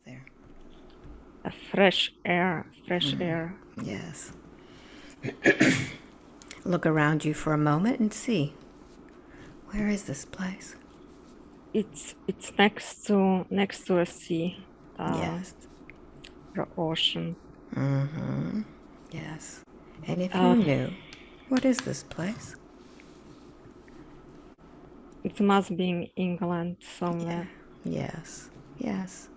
there? A fresh air, fresh air. Yes. Look around you for a moment and see. Where is this place? It's next to a sea, Yes. the ocean. Yes. And if you knew, what is this place? It must be in England somewhere. Yes. Yes.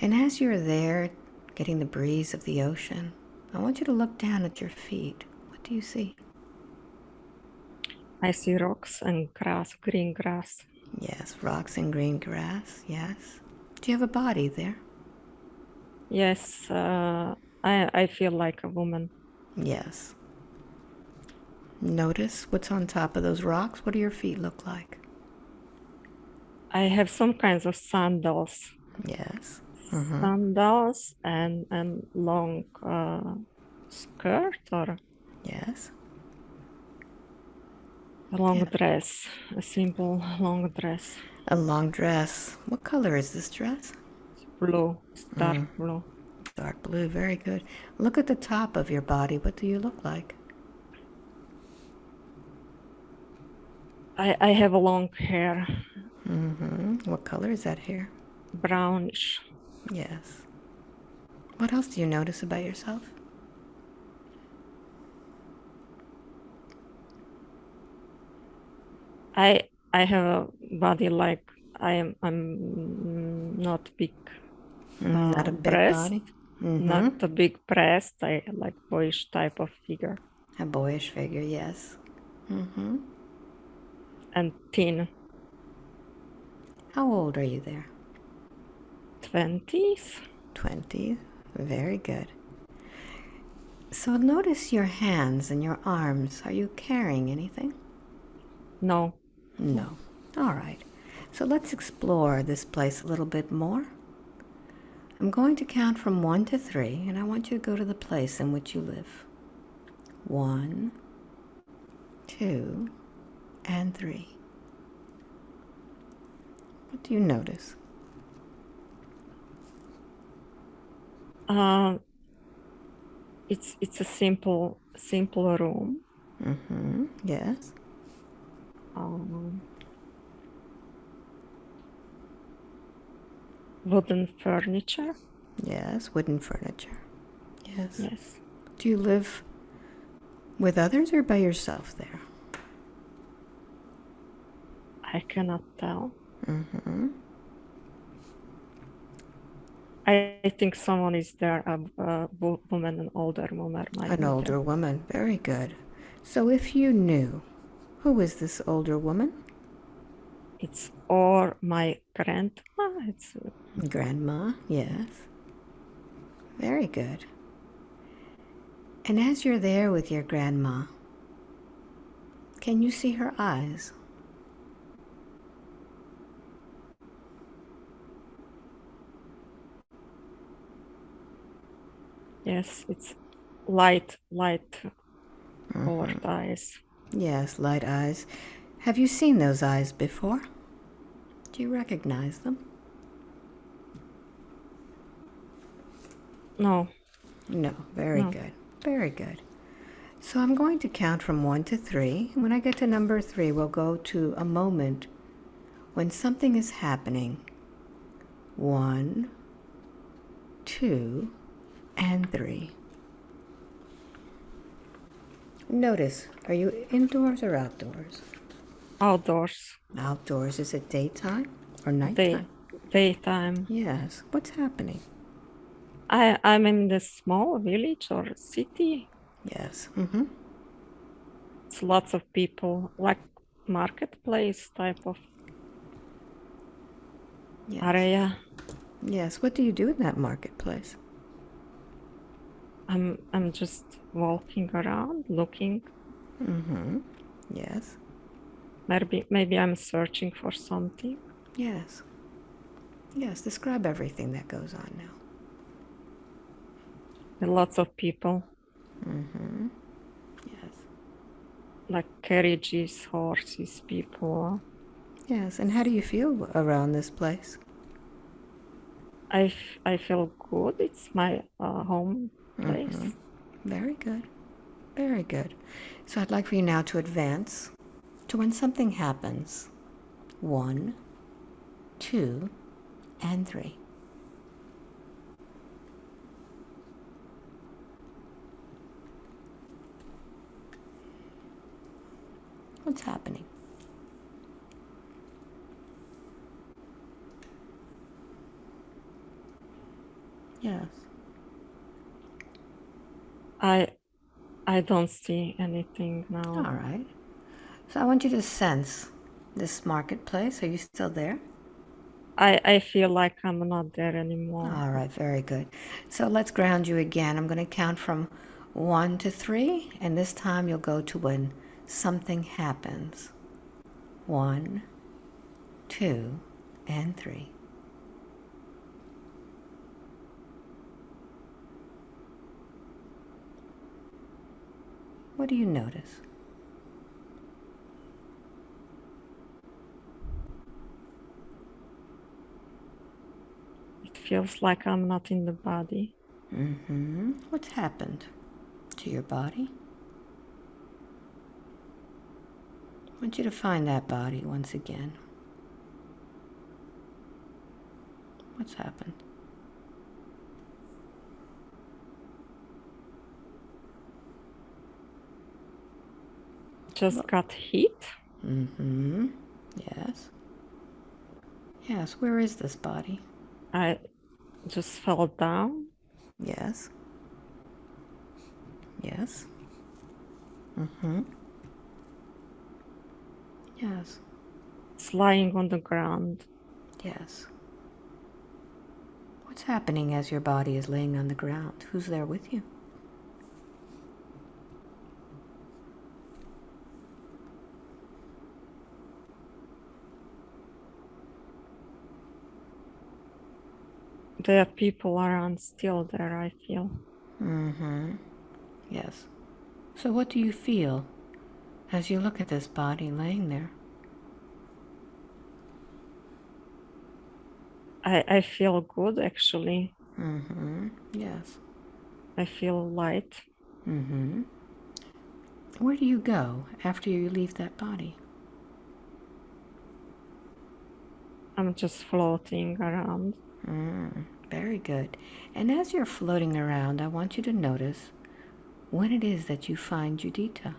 And as you're there, getting the breeze of the ocean, I want you to look down at your feet. What do you see? I see rocks and grass, green grass. Yes, rocks and green grass. Yes. Do you have a body there? Yes, I feel like a woman. Yes. Notice what's on top of those rocks. What do your feet look like? I have some kinds of sandals. Yes. Sandals and long skirt or Yes. a long dress, a simple long dress. A long dress. What color is this dress? Blue, dark blue. Dark blue. Very good. Look at the top of your body. What do you look like? I have a long hair. What color is that hair? Brownish. Yes. What else do you notice about yourself? I have a body like I'm not big. Not a big Breast, body? not a big breast. I like boyish type of figure. A boyish figure, yes. And thin. How old are you there? 20s. 20. Very good. So notice your hands and your arms. Are you carrying anything? No. No. All right. So let's explore this place a little bit more. I'm going to count from 1 to 3, and I want you to go to the place in which you live. 1, 2, and 3. What do you notice? It's a simple room. Yes. Wooden furniture. Yes, wooden furniture. Yes. Yes. Do you live with others or by yourself there? I cannot tell. I think someone is there, a woman, an older woman. An older woman. Very good. So if you knew, who is this older woman? It's or my grandma. It's Grandma, yes. Very good. And as you're there with your grandma, can you see her eyes? yes, it's light colored eyes. Yes, light eyes. Have you seen those eyes before? Do you recognize them? No. No. Very good. Very good. So I'm going to count from 1 to 3. And when I get to number 3, we'll go to a moment when something is happening. 1, 2, and 3. Notice, are you indoors or outdoors? Outdoors. Outdoors. Is it daytime or nighttime? Daytime. Yes. What's happening? I'm in the small village or city. Yes. It's lots of people, like marketplace type of area. Yes. What do you do in that marketplace? I'm just walking around, looking. Yes. Maybe I'm searching for something. Yes. Yes. Describe everything that goes on now. Lots of people. Yes. Like carriages, horses, people. Yes. And how do you feel around this place? I feel good. It's my home place. Very good. Very good. So I'd like for you now to advance to when something happens. 1, 2, and 3. What's happening? Yes. I don't see anything now. All right. So I want you to sense this marketplace. Are you still there? I feel like I'm not there anymore. All right, very good. So let's ground you again. I'm going to count from 1 to 3, and this time you'll go to when something happens. 1, 2, and 3. What do you notice? It feels like I'm not in the body. What's happened to your body? I want you to find that body once again. What's happened? Just got hit. Yes. Yes, where is this body? I just fell down. Yes. Yes. Yes. It's lying on the ground. Yes. What's happening as your body is laying on the ground? Who's there with you? There are people around still there, I feel. Yes. So what do you feel as you look at this body laying there? I feel good, actually. Yes. I feel light. Where do you go after you leave that body? I'm just floating around. Very good. And as you're floating around, I want you to notice when it is that you find Judita.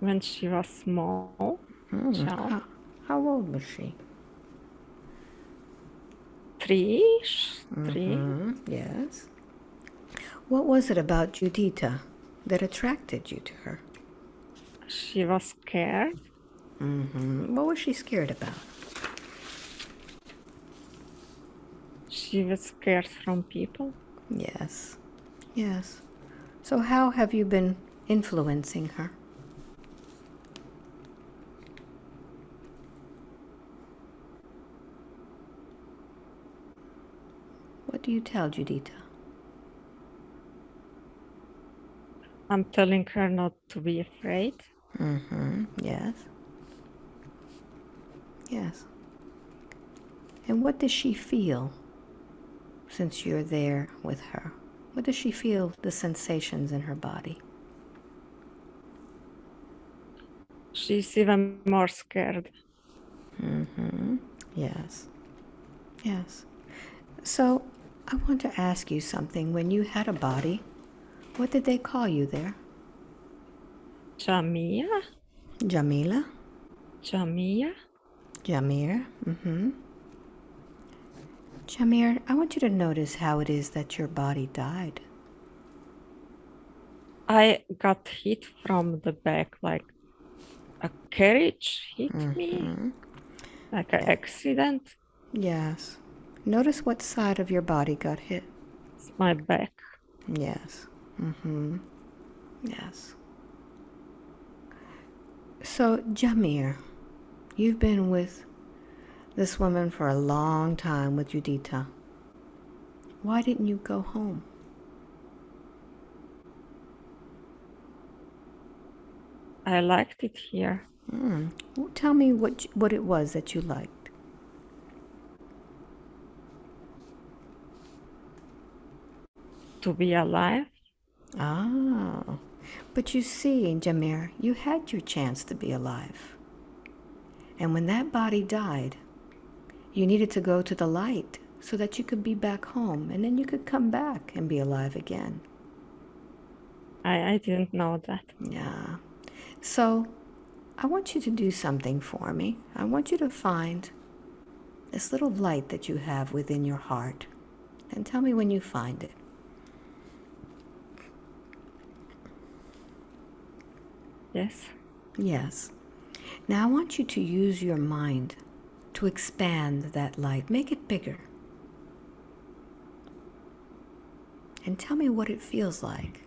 When she was small, child. How old was she? 3. Yes. What was it about Judita that attracted you to her? She was scared. What was she scared about? She was scared from people. Yes. Yes. So how have you been influencing her? What do you tell Judita? I'm telling her not to be afraid. Yes. Yes. And what does she feel since you're there with her? What does she feel, the sensations in her body? She's even more scared. Yes. Yes. So I want to ask you something. When you had a body, what did they call you there? Jamia? Jamila? Jamia? Jamir? Jamir, I want you to notice how it is that your body died. I got hit from the back, like a carriage hit me, like an accident. Yes. Notice what side of your body got hit. It's my back. Yes. Yes. So, Jamir, you've been with this woman for a long time with Judita. Why didn't you go home? I liked it here. Well, tell me what it was that you liked. To be alive. Ah, but you see, Jameer, you had your chance to be alive. And when that body died, you needed to go to the light so that you could be back home, and then you could come back and be alive again. I didn't know that. Yeah. So I want you to do something for me. I want you to find this little light that you have within your heart, and tell me when you find it. Yes. Yes. Now I want you to use your mind to expand that light. Make it bigger. And tell me what it feels like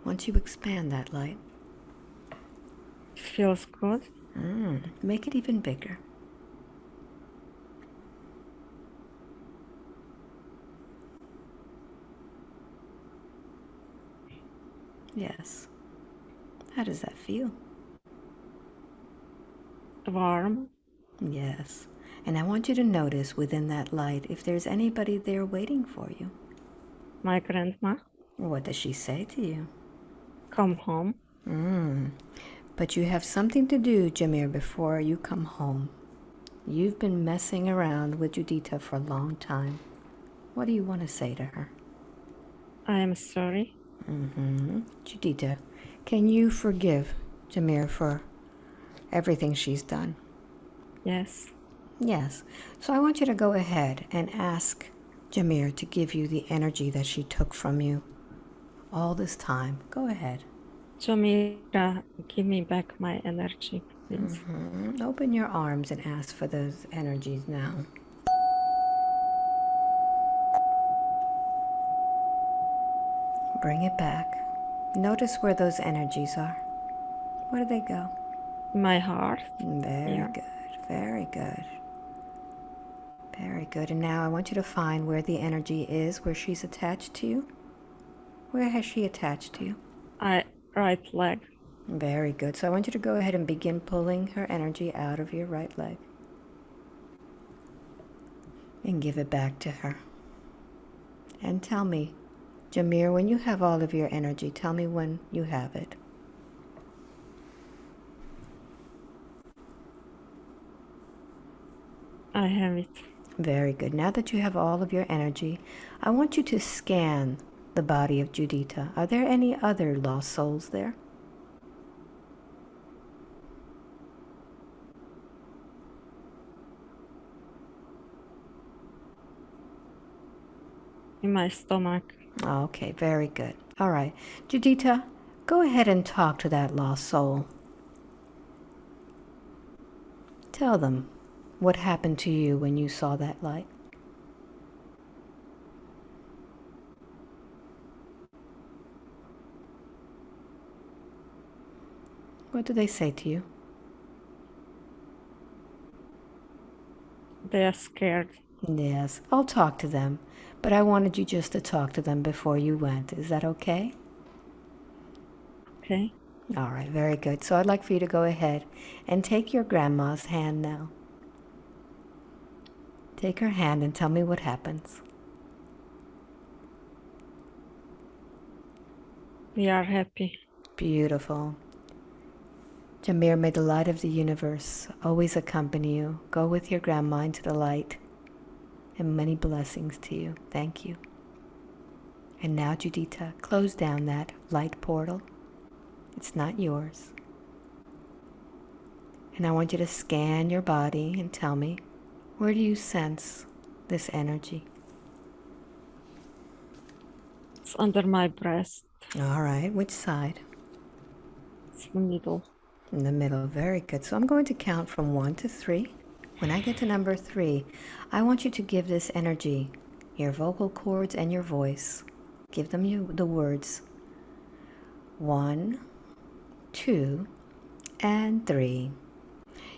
once you expand that light. It feels good. Make it even bigger. Yes. How does that feel? Warm. Yes. And I want you to notice within that light if there's anybody there waiting for you. My grandma. What does she say to you? Come home. But you have something to do, Jameer, before you come home. You've been messing around with Judita for a long time. What do you want to say to her? I am sorry. Judita, can you forgive Jameer for everything she's done? Yes. Yes. So I want you to go ahead and ask Jameer to give you the energy that she took from you all this time. Go ahead. Jamira, give me back my energy, please. Open your arms and ask for those energies now. Bring it back. Notice where those energies are. Where do they go? My heart. Very Yeah. good. Very good. Very good. And now I want you to find where the energy is, where she's attached to you. Where has she attached to you? Right leg. Very good. So I want you to go ahead and begin pulling her energy out of your right leg. And give it back to her. And tell me, Jameer, when you have all of your energy, tell me when you have it. I have it. Very good. Now that you have all of your energy, I want you to scan the body of Judita. Are there any other lost souls there? In my stomach. Okay, very good. All right. Judita, go ahead and talk to that lost soul. Tell them what happened to you when you saw that light. What do they say to you? They are scared. Yes, I'll talk to them, but I wanted you just to talk to them before you went. Is that okay? Okay. All right, very good. So I'd like for you to go ahead and take your grandma's hand now. Take her hand and tell me what happens. We are happy. Beautiful. Jameer, may the light of the universe always accompany you. Go with your grandma into the light, and many blessings to you. Thank you. And now, Judita, close down that light portal. It's not yours. And I want you to scan your body and tell me, where do you sense this energy? It's under my breast. All right, which side? It's the middle. In the middle. Very good. So I'm going to count from 1 to 3. When I get to number 3, I want you to give this energy, your vocal cords and your voice. Give them the words 1, 2, and 3.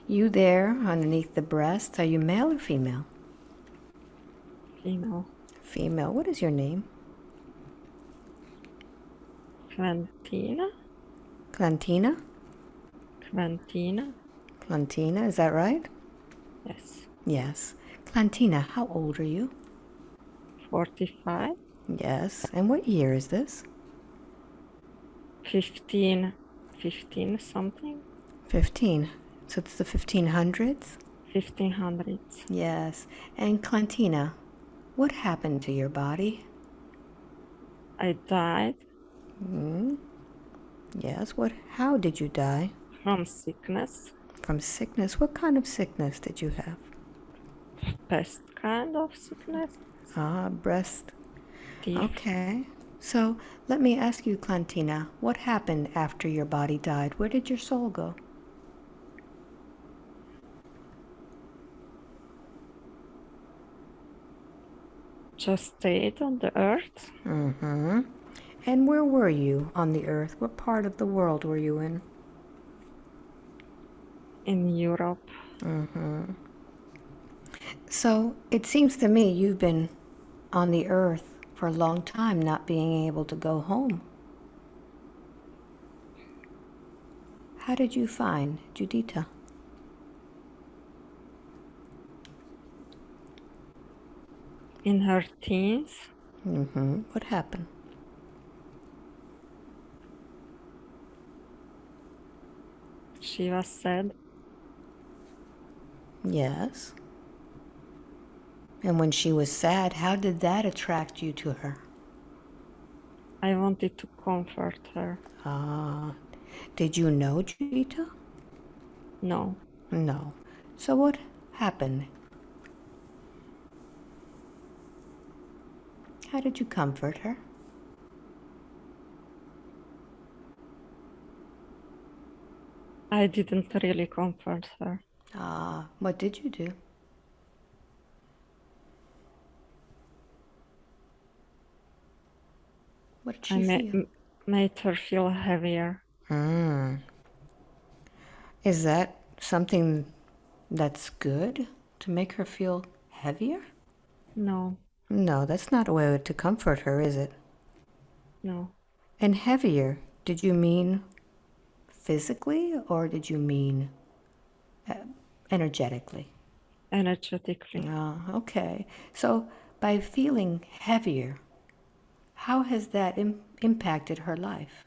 You there underneath the breast, are you male or female? Female. Female. What is your name? Quentina. Clantina? Quentina. Clantina, is that right? Yes. Yes. Clantina, how old are you? 45. Yes. And what year is this? 15 something. 15. So it's the 1500s? 1500s. Yes. And Clantina, what happened to your body? I died Yes. How did you die? from sickness, From sickness. What kind of sickness did you have? pest kind of sickness, Breast. teeth. Okay. So let me ask you, Clantina, what happened after your body died? Where did your soul go? Just stayed on the earth. Mm-hmm. And where were you on the earth? What part of the world were you in? In Europe. So it seems to me you've been on the earth for a long time, not being able to go home. How did you find Judita? In her teens, What happened? she was sad. Yes. And when she was sad, how did that attract you to her? I wanted to comfort her. Did you know Judita? No, No. So what happened? How did you comfort her? I didn't really comfort her. What did you do? What did I she feel? made her feel heavier. Is that something that's good to make her feel heavier? No, No, that's not a way to comfort her, is it? no, And heavier, did you mean physically or did you mean energetically? energetically. Okay. So by feeling heavier, how has that impacted her life?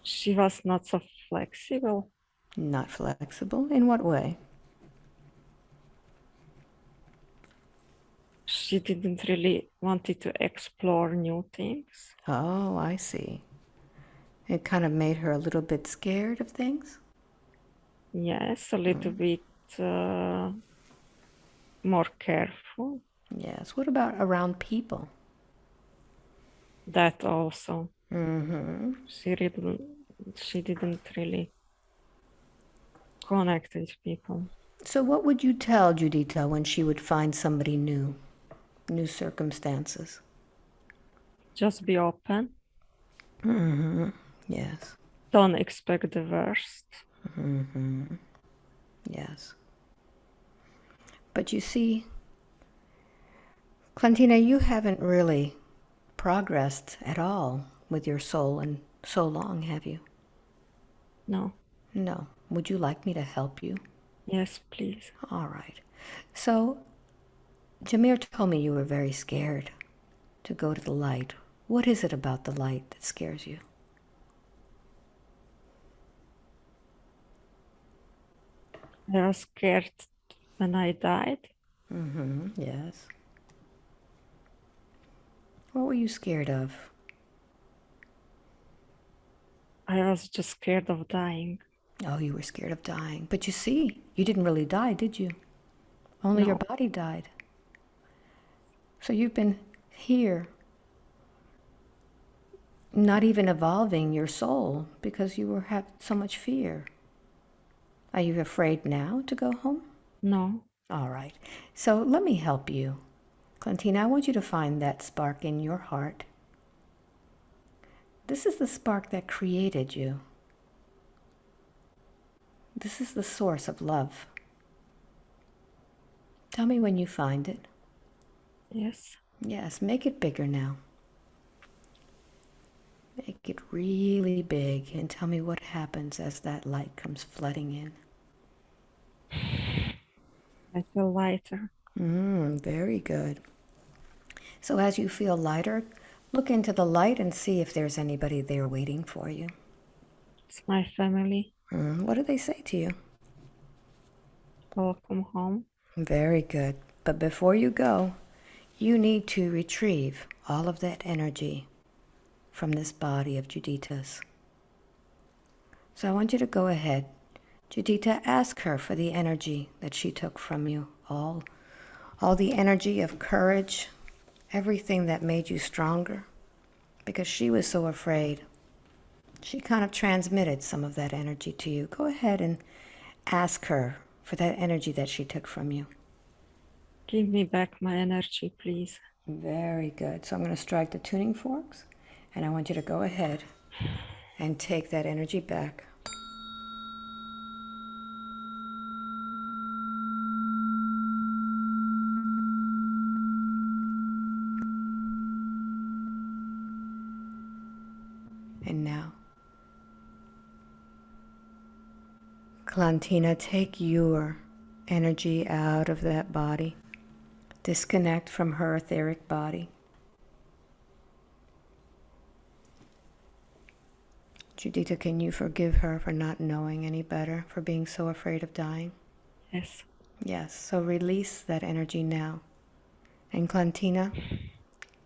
She was not so flexible. Not flexible? In what way? She didn't really wanted to explore new things. Oh, I see. It kind of made her a little bit scared of things? Yes, a little bit more careful. Yes. What about around people? That also. She didn't really connect with people. So, what would you tell Judita when she would find somebody new, new circumstances? Just be open. Yes, Don't expect the worst. yes. But you see, Clantina, you haven't really progressed at all with your soul in so long, have you? No. No. Would you like me to help you? Yes, please. All right. So, Jameer told me you were very scared to go to the light. What is it about the light that scares you? I was scared when I died. Yes. What were you scared of? I was just scared of dying. Oh, you were scared of dying. But you see, you didn't really die, did you? Only your No, body died. So you've been here, not even evolving your soul because you had so much fear. Are you afraid now to go home? no. All right. So let me help you. Clantina, I want you to find that spark in your heart. This is the spark that created you. This is the source of love. Tell me when you find it. Yes. Yes, make it bigger now. Make it really big and tell me what happens as that light comes flooding in. I feel lighter. Very good. So as you feel lighter, look into the light and see if there's anybody there waiting for you. It's my family. What do they say to you? Welcome home. Very good. But before you go, you need to retrieve all of that energy from this body of Judita's. So I want you to go ahead. Judita, ask her for the energy that she took from you. All the energy of courage, everything that made you stronger. Because she was so afraid. She kind of transmitted some of that energy to you. Go ahead and ask her for that energy that she took from you. Give me back my energy, please. Very good. So I'm going to strike the tuning forks, and I want you to go ahead and take that energy back. And now, Clantina, take your energy out of that body. Disconnect from her etheric body. Judita, can you forgive her for not knowing any better, for being so afraid of dying? Yes. Yes, so release that energy now. And Clantina,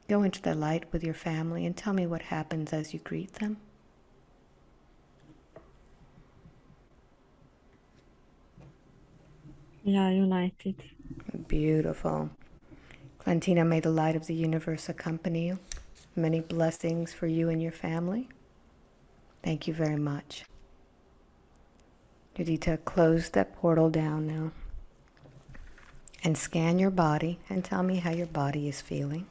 go into the light with your family and tell me what happens as you greet them. Yeah, united. Beautiful. Clantina, may the light of the universe accompany you. Many blessings for you and your family. Thank you very much. Judita, close that portal down now. And scan your body and tell me how your body is feeling.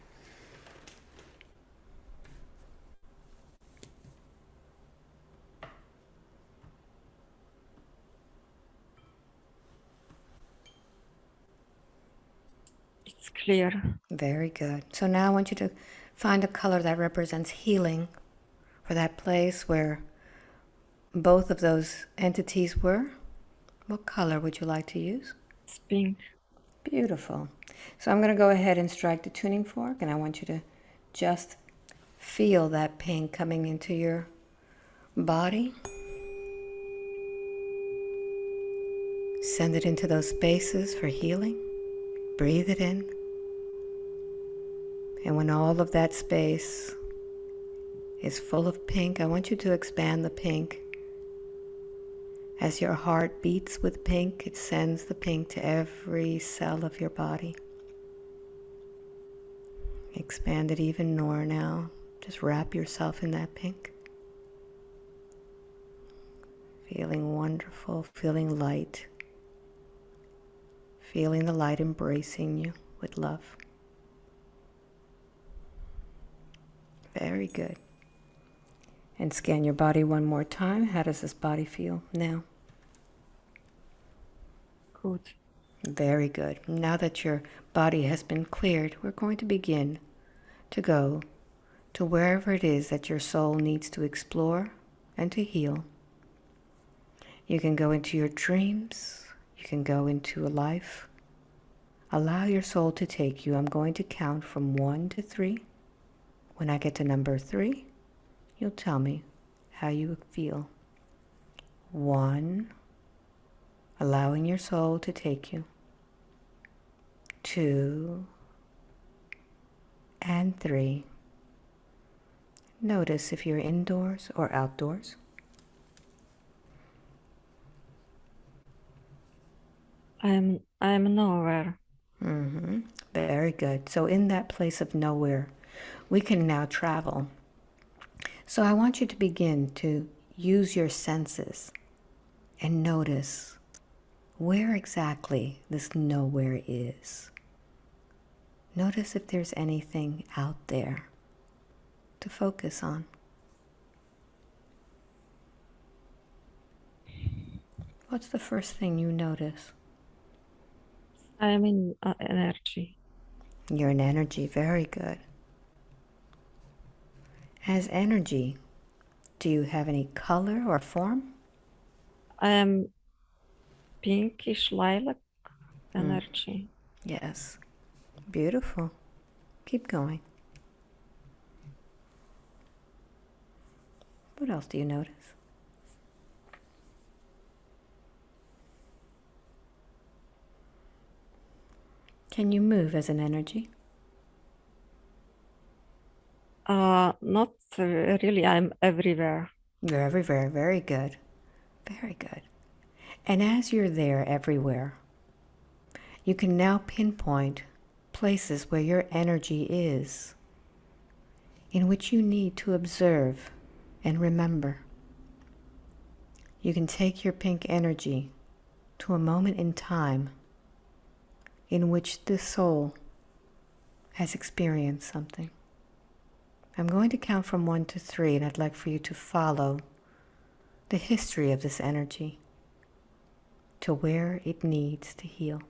It's clear. Very good. So now I want you to find a color that represents healing for that place where both of those entities were. What color would you like to use? It's pink. Beautiful. So I'm going to go ahead and strike the tuning fork, and I want you to just feel that pink coming into your body. Send it into those spaces for healing. Breathe it in. And when all of that space is full of pink, I want you to expand the pink. As your heart beats with pink, it sends the pink to every cell of your body. Expand it even more now. Just wrap yourself in that pink. Feeling wonderful, feeling light. Feeling the light embracing you with love. Very good. And scan your body one more time. How does this body feel now? Good. Very good. Now that your body has been cleared, we're going to begin to go to wherever it is that your soul needs to explore and to heal. You can go into your dreams. You can go into a life. Allow your soul to take you. I'm going to count from 1 to 3. When I get to number 3, you'll tell me how you feel. 1, allowing your soul to take you. 2, and 3. Notice if you're indoors or outdoors. I'm nowhere. Very good. So in that place of nowhere, we can now travel. So I want you to begin to use your senses and notice where exactly this nowhere is. Notice if there's anything out there to focus on. What's the first thing you notice? I'm in energy. You're in energy. Very good. As energy, Do you have any color or form? I am pinkish lilac energy. Yes. Beautiful. Keep going. What else do you notice? Can you move as an energy? Not really. I'm everywhere. You're everywhere. Very good. Very good. And as you're there everywhere, you can now pinpoint places where your energy is, in which you need to observe and remember. You can take your pink energy to a moment in time in which the soul has experienced something. I'm going to count from 1 to 3, and I'd like for you to follow the history of this energy to where it needs to heal.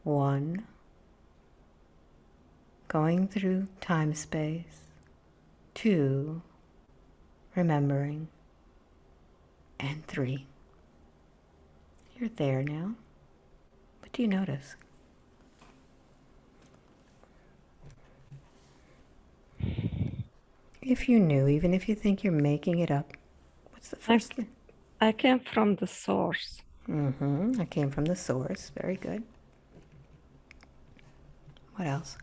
1, going through time-space. 2, remembering. And 3. You're there now. What do you notice? If you knew, even if you think you're making it up, what's the first thing? I came from the source. I came from the source. Very good. What else?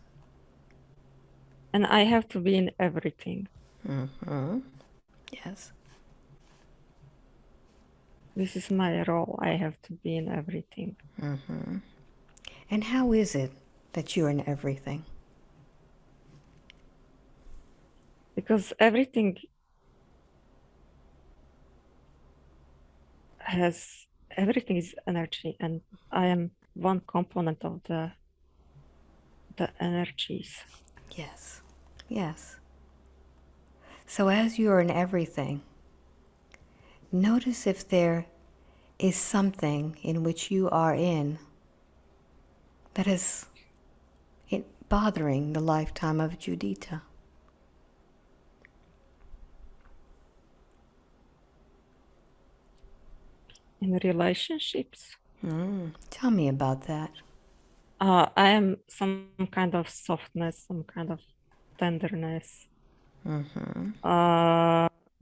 And I have to be in everything. Yes. This is my role. I have to be in everything. And how is it that you're in everything? Because everything is energy, and I am one component of the energies. Yes. Yes. So as you're in everything, notice if there is something in which you are in that is bothering the lifetime of Judita. In relationships. Tell me about that. I am some kind of softness, some kind of tenderness,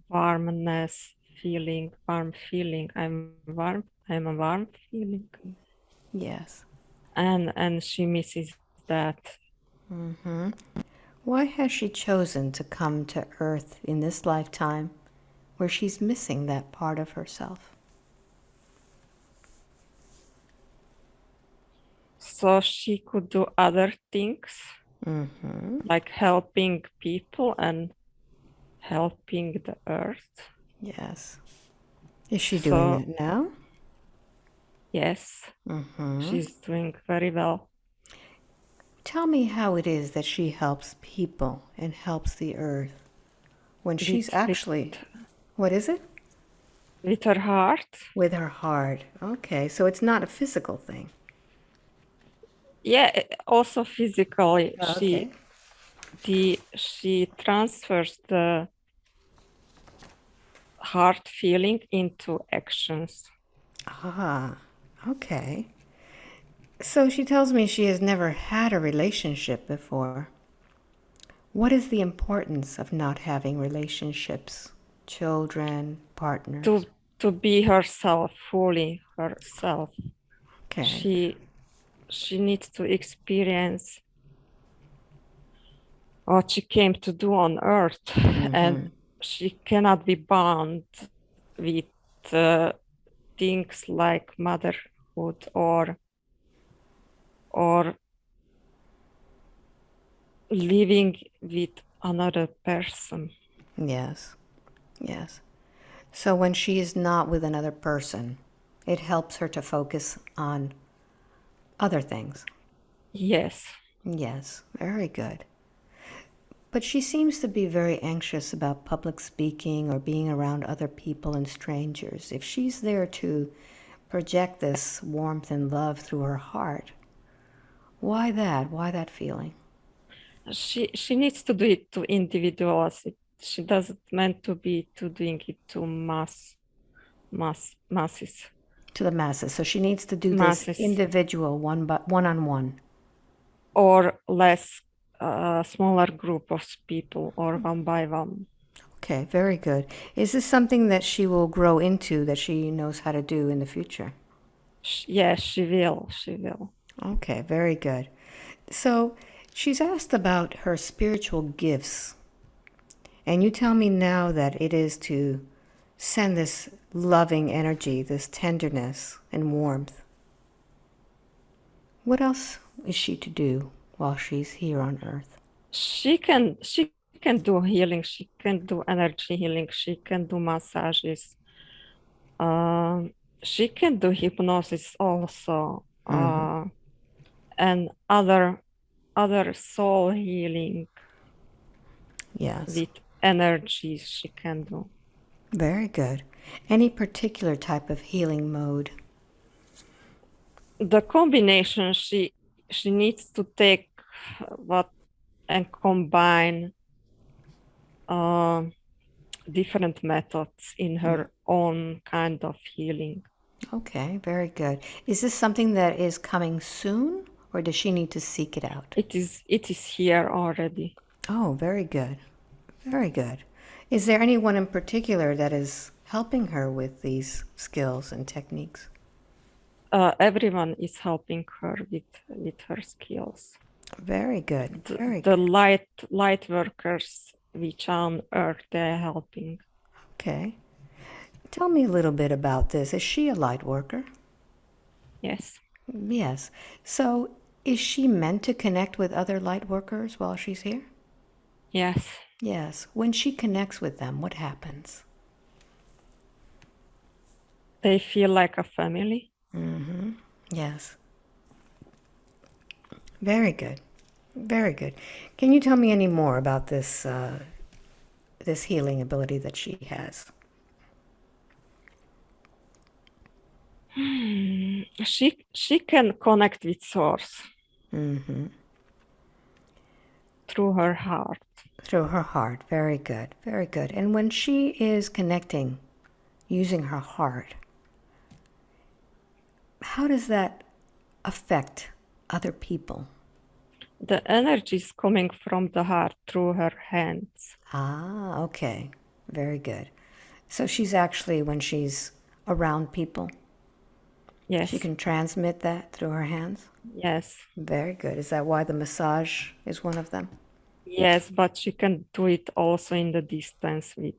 warmness, warm feeling. I'm warm. I'm a warm feeling. Yes. And she misses that. Why has she chosen to come to Earth in this lifetime where she's missing that part of herself? So she could do other things, like helping people and helping the earth. Yes. Is she doing that now? Yes. She's doing very well. Tell me how it is that she helps people and helps the earth when she's actually... What is it? With her heart. With her heart. Okay, so it's not a physical thing. Yeah, also physically. Okay. She transfers the heart feeling into actions. Ah, okay. So she tells me she has never had a relationship before. What is the importance of not having relationships? Children, partners? To be herself, fully herself. Okay. She needs to experience what she came to do on earth, and she cannot be bound with things like motherhood or living with another person. Yes. Yes. So when she is not with another person, it helps her to focus on other things. Yes. Yes, very good. But she seems to be very anxious about public speaking or being around other people and strangers. If she's there to project this warmth and love through her heart, why that? Why that feeling? She needs to do it to individuals. she doesn't meant to be to doing it to masses. To the masses. So she needs to do this Masses. individual one-on-one. Or less smaller group of people or one by one. Okay, very good. Is this something that she will grow into, that she knows how to do in the future? Yes, she will. She will. Okay, very good. So she's asked about her spiritual gifts. And you tell me now that it is to send this loving energy, this tenderness and warmth. What else is she to do while she's here on Earth? She can do healing. She can do energy healing. She can do massages. She can do hypnosis also, and other soul healing. Yes. With energies she can do. Very good. Any particular type of healing mode? The combination she needs to take what and combine different methods in her own kind of healing. Okay, very good. Is this something that is coming soon, or does she need to seek it out? It is here already. Oh, very good. Very good. Is there anyone in particular that is helping her with these skills and techniques? Everyone is helping her with her skills. Very good. Very the good. light workers which are on Earth, they're helping. Okay. Tell me a little bit about this. Is she a light worker? Yes. Yes. So is she meant to connect with other light workers while she's here? Yes. Yes. When she connects with them, what happens? They feel like a family. Yes. Very good. Very good. Can you tell me any more about this this healing ability that she has? She can connect with source. Through her heart. Through her heart. Very good. Very good. And when she is connecting using her heart, how does that affect other people? The energy is coming from the heart through her hands. Ah, okay. Very good. So she's actually, when she's around people, yes, she can transmit that through her hands? Yes. Very good. Is that why the massage is one of them? Yes, but she can do it also in the distance with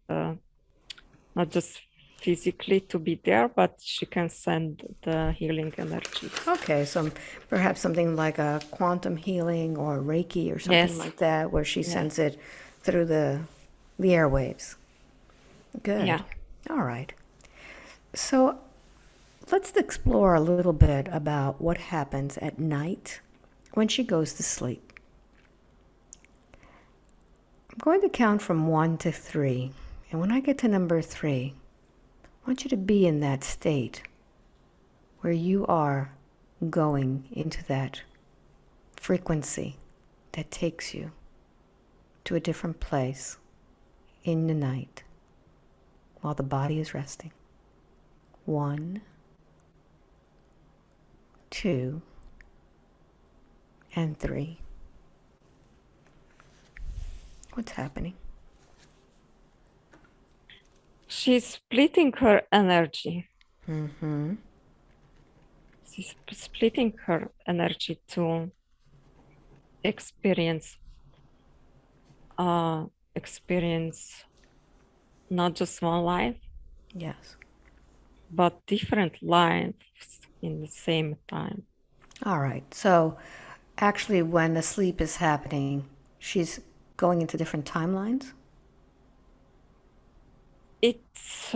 not just physically to be there, but she can send the healing energy. Okay, so perhaps something like a quantum healing or Reiki or something like that, where she sends it through the airwaves. Good. Yeah. All right. So let's explore a little bit about what happens at night when she goes to sleep. I'm going to count from 1 to 3. And when I get to number 3, I want you to be in that state where you are going into that frequency that takes you to a different place in the night while the body is resting. 1, 2, and 3. What's happening? She's splitting her energy. She's splitting her energy to experience not just one life. Yes. But different lives in the same time. All right. So actually when the sleep is happening, she's going into different timelines? It's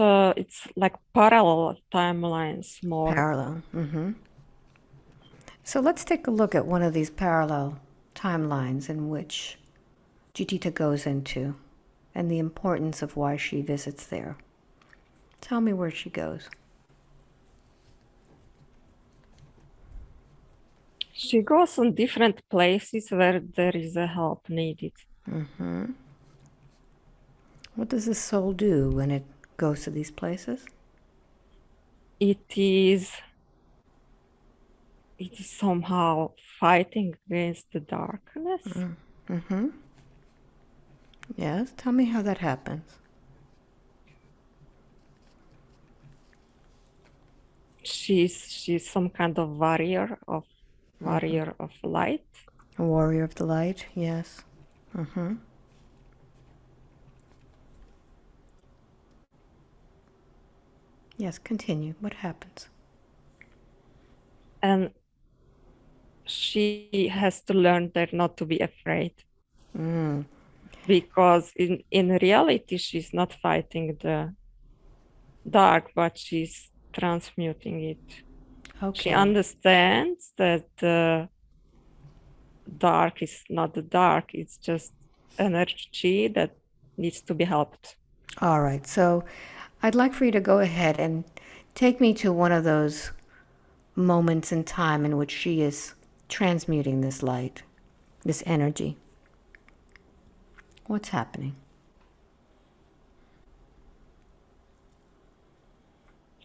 like parallel timelines more. Parallel. So let's take a look at one of these parallel timelines in which Judita goes into and the importance of why she visits there. Tell me where she goes. She goes on different places where there is a help needed. What does the soul do when it goes to these places? It is somehow fighting against the darkness. Mm-hmm. Yes, tell me how that happens. She's some kind of warrior of light. A warrior of the light, yes. Mm-hmm. Yes, continue. What happens? And she has to learn there not to be afraid. Because in reality she's not fighting the dark, but she's transmuting it. Okay. She understands that the dark is not the dark, it's just energy that needs to be helped. All right. So I'd like for you to go ahead and take me to one of those moments in time in which she is transmuting this light, this energy. What's happening?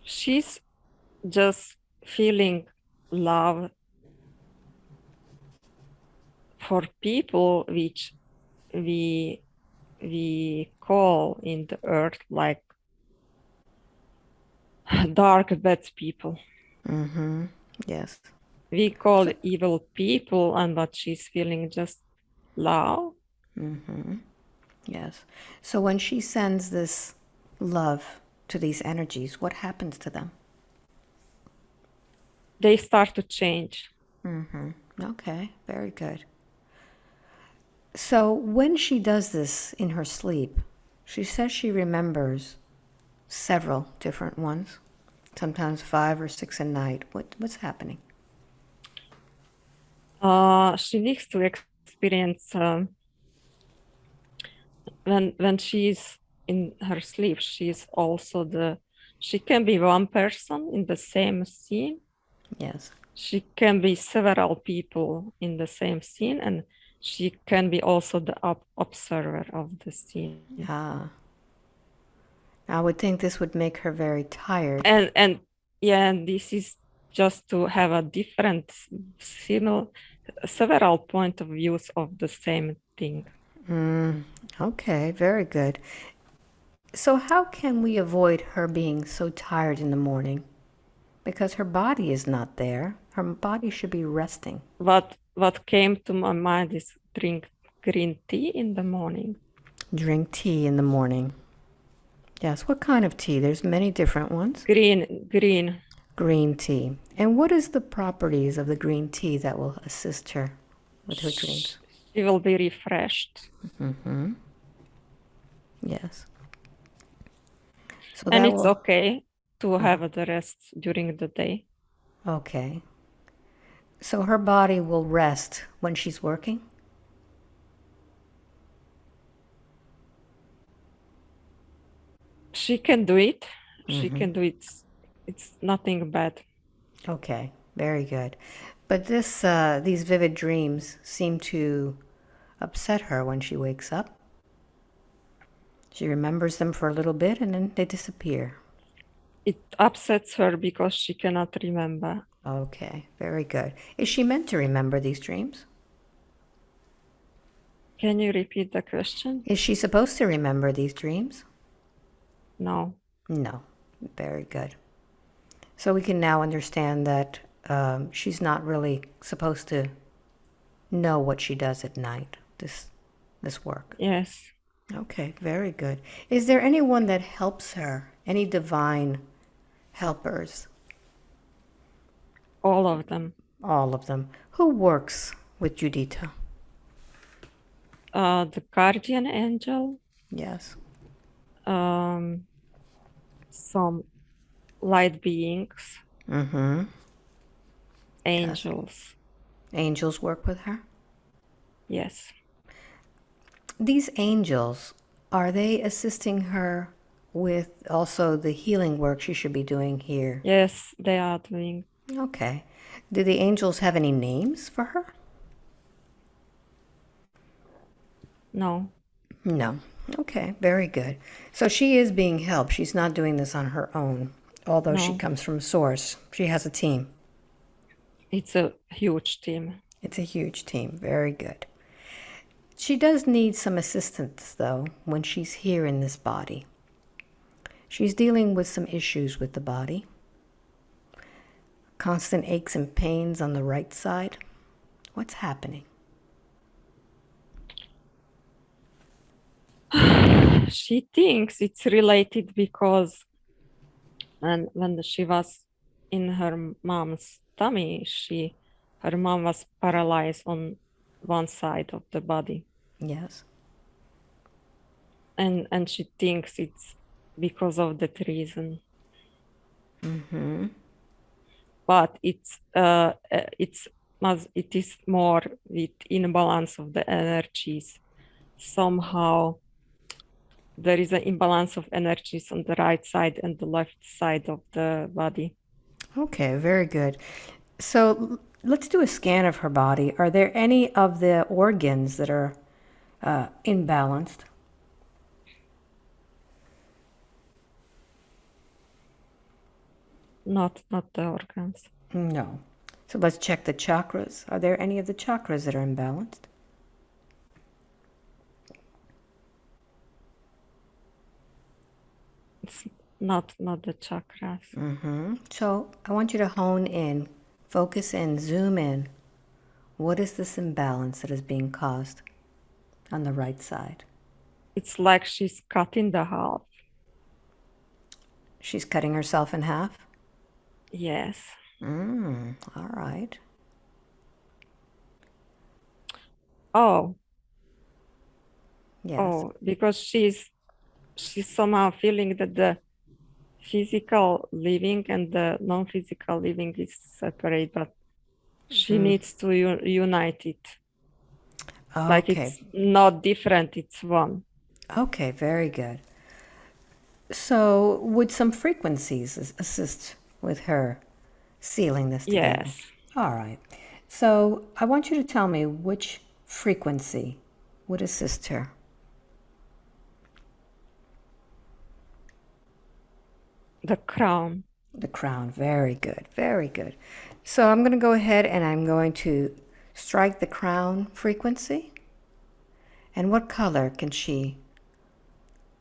She's just feeling love for people which we call in the earth like dark bad people. Mm-hmm. Yes. We call evil people, and but she's feeling just love. Mm-hmm. Yes. So when she sends this love to these energies, what happens to them? They start to change. Mm-hmm. Okay, very good. So when she does this in her sleep, she says she remembers several different ones, sometimes 5 or 6 a night. What's happening? She needs to experience when she's in her sleep. She can be one person in the same scene. Yes. She can be several people in the same scene, and she can be also the observer of the scene. Ah. I would think this would make her very tired. And yeah, and this is just to have a different several point of views of the same thing. Okay, very good. So how can we avoid her being so tired in the morning? Because her body is not there. Her body should be resting. What came to my mind is drink green tea in the morning. Drink tea in the morning. Yes, what kind of tea? There's many different ones. Green. Green tea. And what is the properties of the green tea that will assist her with her dreams? She will be refreshed. Mm-hmm. Yes. So and that it's will... okay to have the rest during the day. Okay. So her body will rest when she's working? She can do it. She can do it. It's nothing bad. Okay, very good. But these vivid dreams seem to upset her when she wakes up. She remembers them for a little bit and then they disappear. It upsets her because she cannot remember. Okay, very good. Is she meant to remember these dreams? Can you repeat the question? Is she supposed to remember these dreams? No. No. Very good. So we can now understand that she's not really supposed to know what she does at night, this work. Yes. Okay, very good. Is there anyone that helps her? Any divine helpers? All of them. All of them. Who works with Judita? The guardian angel. Yes. Some light beings. Mm-hmm. Angels. Yes. Angels work with her? Yes. These angels, are they assisting her with also the healing work she should be doing here? Yes, they are doing. Okay. Do the angels have any names for her? No. No. Okay, very good. So she is being helped. She's not doing this on her own, although she No, comes from Source. She has a team. it's a huge team. It's a huge team. Very good. She does need some assistance, though, when she's here in this body. She's dealing with some issues with the body. Constant aches and pains on the right side. What's happening? She thinks it's related because when she was in her mom's tummy, her mom was paralyzed on one side of the body. Yes. And she thinks it's because of that reason. But it is more with imbalance of the energies. Somehow there is an imbalance of energies on the right side and the left side of the body. Okay, very good. So let's do a scan of her body. Are there any of the organs that are imbalanced? Not the organs. No. So let's check the chakras. Are there any of the chakras that are imbalanced? It's not the chakras. So I want you to hone in, focus in, zoom in. What is this imbalance that is being caused on the right side? It's like she's cut in the half. She's cutting herself in half? Yes. All right. Oh, Yes. because she's somehow feeling that the physical living and the non-physical living is separate, but she needs to unite it. Like Okay. it's not different, it's one. Okay, very good. So would some frequencies assist with her sealing this together? Yes. All right. So I want you to tell me which frequency would assist her. The crown. The crown. Very good. Very good. So I'm going to go ahead and I'm going to strike the crown frequency. And what color can she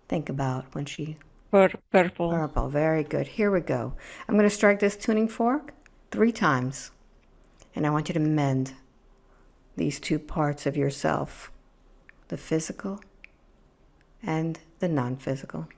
think about when she... Purple. Purple. Very good. Here we go. I'm going to strike this tuning fork 3 times. And I want you to mend these 2 parts of yourself, the physical and the non-physical.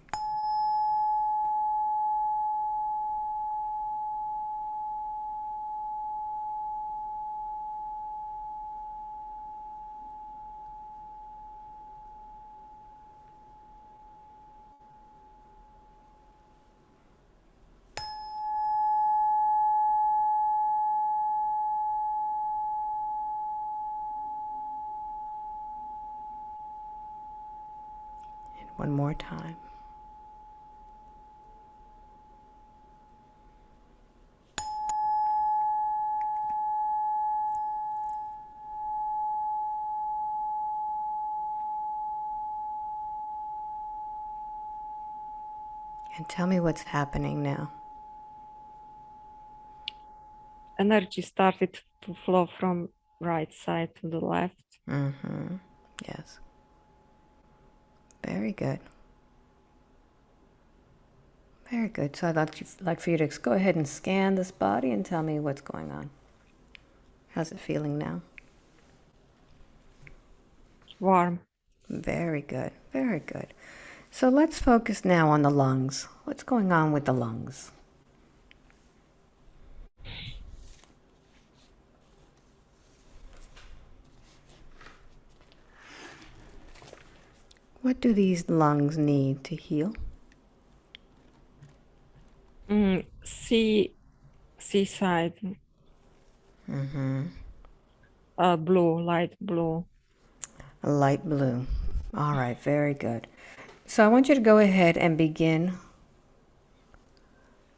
And one more time. And tell me what's happening now. Energy started to flow from right side to the left. Yes. Very good. Very good. So I'd like for you to go ahead and scan this body and tell me what's going on. How's it feeling now? Warm. Very good. Very good. So let's focus now on the lungs. What's going on with the lungs? What do these lungs need to heal? Seaside. Blue, light blue. A light blue. All right, very good. So I want you to go ahead and begin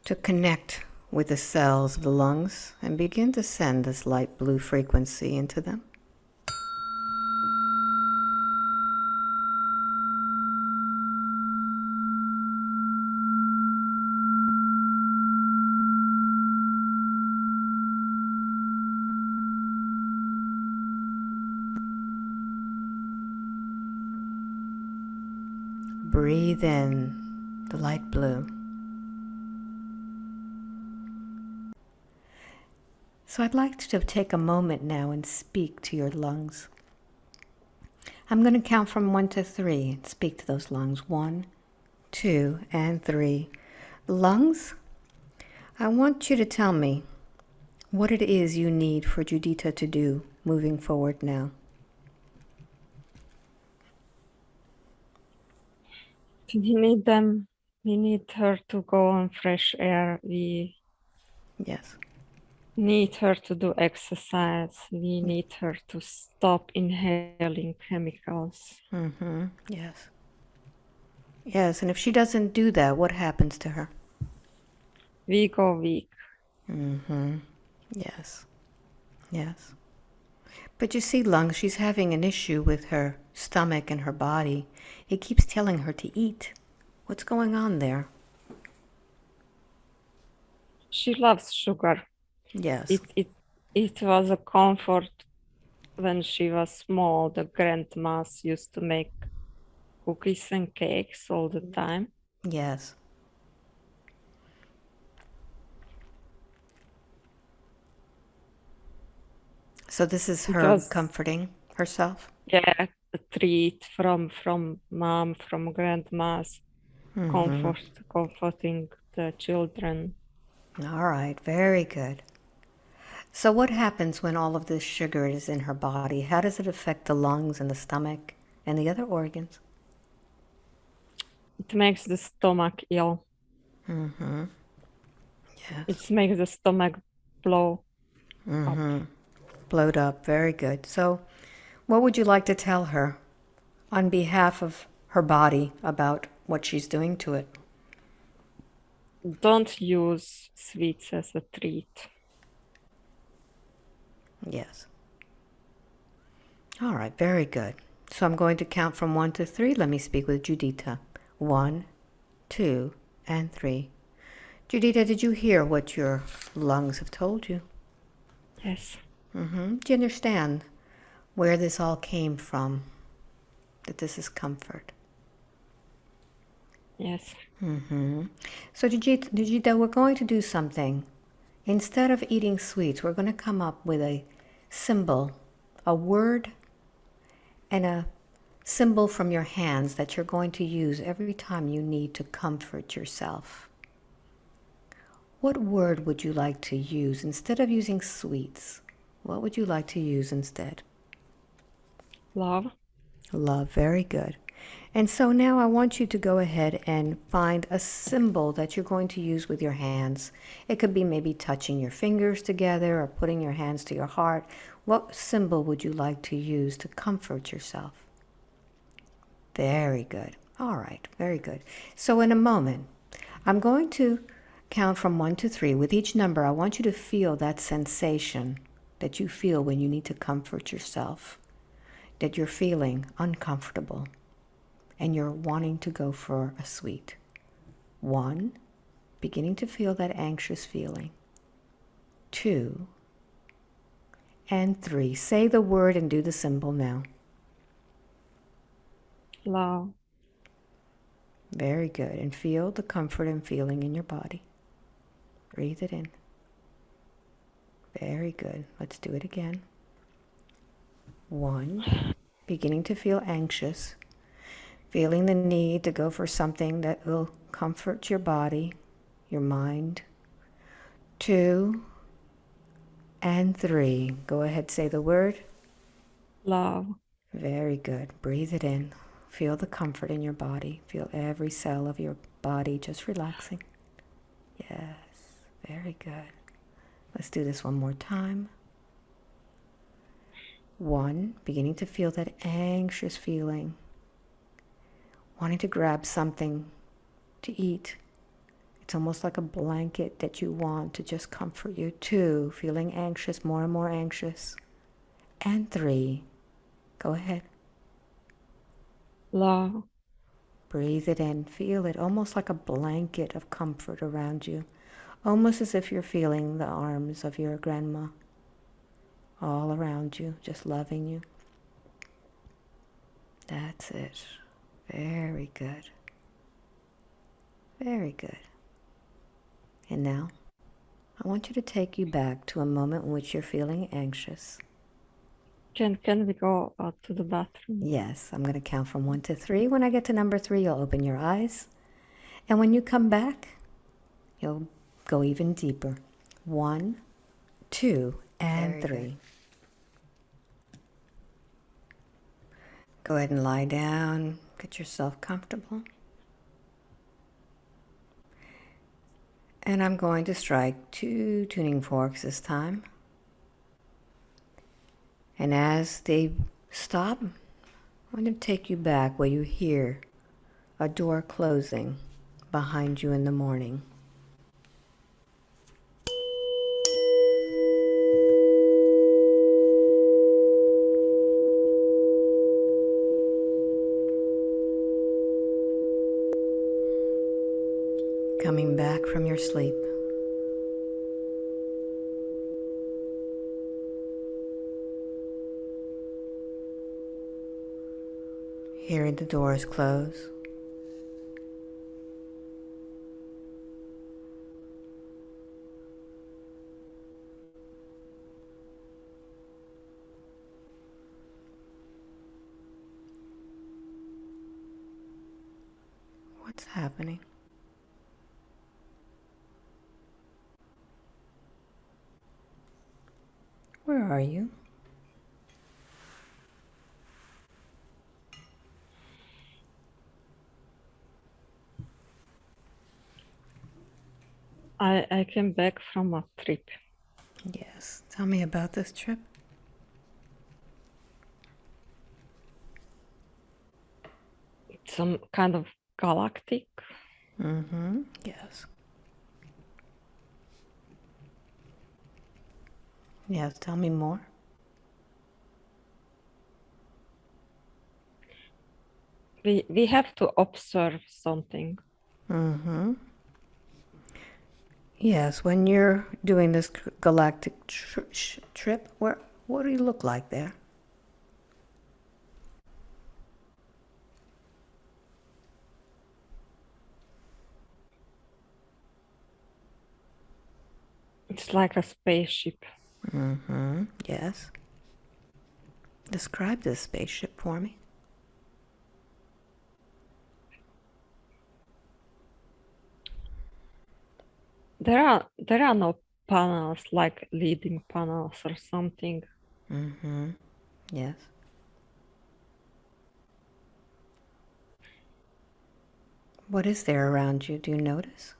to connect with the cells of the lungs and begin to send this light blue frequency into them. Breathe in the light blue. So I'd like to take a moment now and speak to your lungs. I'm going to count from 1 to 3 and speak to those lungs. 1, 2, and 3. Lungs, I want you to tell me what it is you need for Judita to do moving forward now. We need them. We need her to go on fresh air. We Yes. need her to do exercise. We need her to stop inhaling chemicals. Yes. Yes, and if she doesn't do that, what happens to her? We go weak. Yes. Yes. But you see, lungs, she's having an issue with her stomach and her body. It keeps telling her to eat. What's going on there? She loves sugar. Yes. It was a comfort when she was small. The grandmas used to make cookies and cakes all the time. Yes. So this is her comforting herself? Yeah, a treat from mom, from grandmas, comforting the children. All right, very good. So what happens when all of this sugar is in her body? How does it affect the lungs and the stomach and the other organs? It makes the stomach ill. Yes. It makes the stomach blow up. Blowed up, very good. So what would you like to tell her on behalf of her body about what she's doing to it? Don't use sweets as a treat. Yes. All right, very good. So I'm going to count from 1 to 3. Let me speak with Judita. 1, 2, and 3. Judita, did you hear what your lungs have told you? Yes. Do you understand where this all came from? That this is comfort? Yes. So Judita, we're going to do something. Instead of eating sweets, we're going to come up with a symbol, a word, and a symbol from your hands that you're going to use every time you need to comfort yourself. What word would you like to use instead of using sweets? What would you like to use instead? Love. Love, very good. And so now I want you to go ahead and find a symbol that you're going to use with your hands. It could be maybe touching your fingers together or putting your hands to your heart. What symbol would you like to use to comfort yourself? Very good. All right, very good. So in a moment, I'm going to count from 1 to 3. With each number, I want you to feel that sensation that you feel when you need to comfort yourself, that you're feeling uncomfortable and you're wanting to go for a sweet. 1, beginning to feel that anxious feeling. 2, and 3. Say the word and do the symbol now. Love. Very good. And feel the comfort and feeling in your body. Breathe it in. Very good. Let's do it again. 1, beginning to feel anxious, feeling the need to go for something that will comfort your body, your mind. 2, and 3. Go ahead, say the word. Love. Very good. Breathe it in. Feel the comfort in your body. Feel every cell of your body just relaxing. Yes, very good. Let's do this one more time. 1, beginning to feel that anxious feeling, wanting to grab something to eat. It's almost like a blanket that you want to just comfort you. 2, feeling anxious, more and more anxious. And 3, go ahead. Love. Breathe it in. Feel it almost like a blanket of comfort around you. Almost as if you're feeling the arms of your grandma all around you, just loving you. That's it. Very good. Very good. And now, I want you to take you back to a moment in which you're feeling anxious. Can we go out to the bathroom? Yes, I'm going to count from 1 to 3. When I get to number 3, you'll open your eyes. And when you come back, you'll go even deeper. 1, 2, and Very 3. good. Go ahead and lie down. Get yourself comfortable. And I'm going to strike 2 tuning forks this time. And as they stop, I'm going to take you back where you hear a door closing behind you in the morning. Coming back from your sleep. Hearing the doors close. What's happening? Where are you? I came back from a trip. Yes. Tell me about this trip. It's some kind of galactic. Mm-hmm. Yes. Yes. Tell me more. We have to observe something. Mm-hmm. Yes. When you're doing this galactic trip, what do you look like there? It's like a spaceship. Mm-hmm. Yes. Describe this spaceship for me. There are no panels like leading panels or something. Mm-hmm. Yes. What is there around you? Do you notice?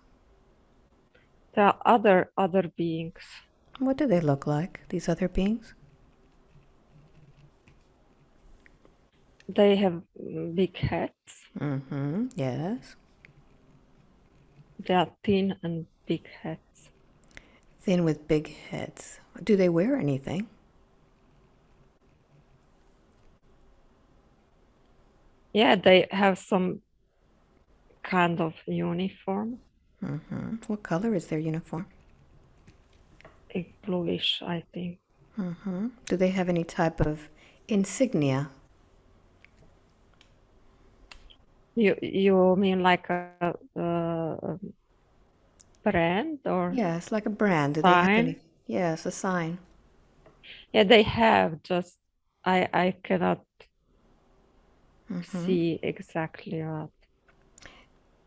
There are other beings. What do they look like, these other beings? They have big heads. Mm-hmm. Yes. They are thin and big heads. Thin with big heads. Do they wear anything? Yeah, they have some kind of uniform. Mm-hmm. What color is their uniform? Bluish, I think. Mm-hmm. Do they have any type of insignia? You mean like a brand or Yes, like a brand. Do they have any? sign? Yes, a sign. Yeah, they have. Just I cannot see exactly what.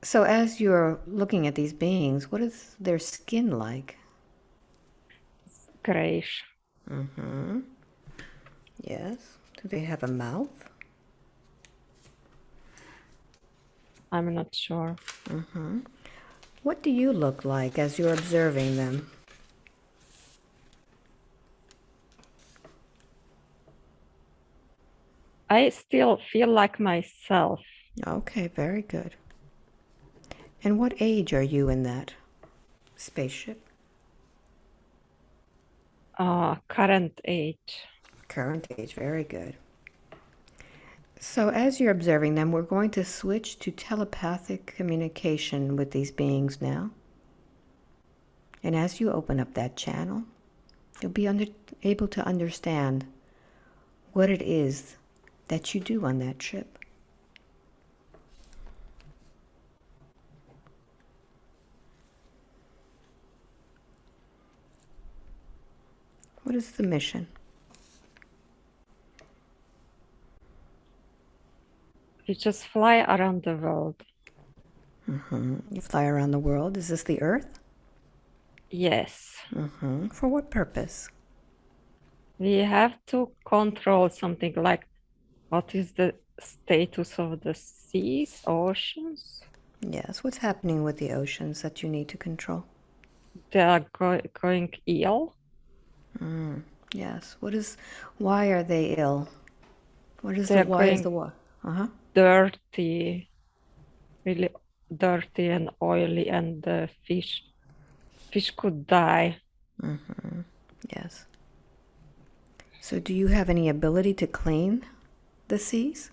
So as you're looking at these beings, what is their skin like? Grayish. Mm-hmm. Yes. Do they have a mouth? I'm not sure. Mm-hmm. What do you look like as you're observing them? I still feel like myself. Okay, very good. And what age are you in that spaceship? Current age. Current age, very good. So as you're observing them, we're going to switch to telepathic communication with these beings now. And as you open up that channel, you'll be able to understand what it is that you do on that trip. What is the mission? We just fly around the world. You fly around the world. Is this the Earth? Yes. For what purpose? We have to control something like what is the status of the seas, oceans? Yes. What's happening with the oceans that you need to control? They are going ill. Yes. Why are they ill? Why is They're the going water? dirty, really dirty and oily, and the fish could die. Yes. So do you have any ability to clean the seas?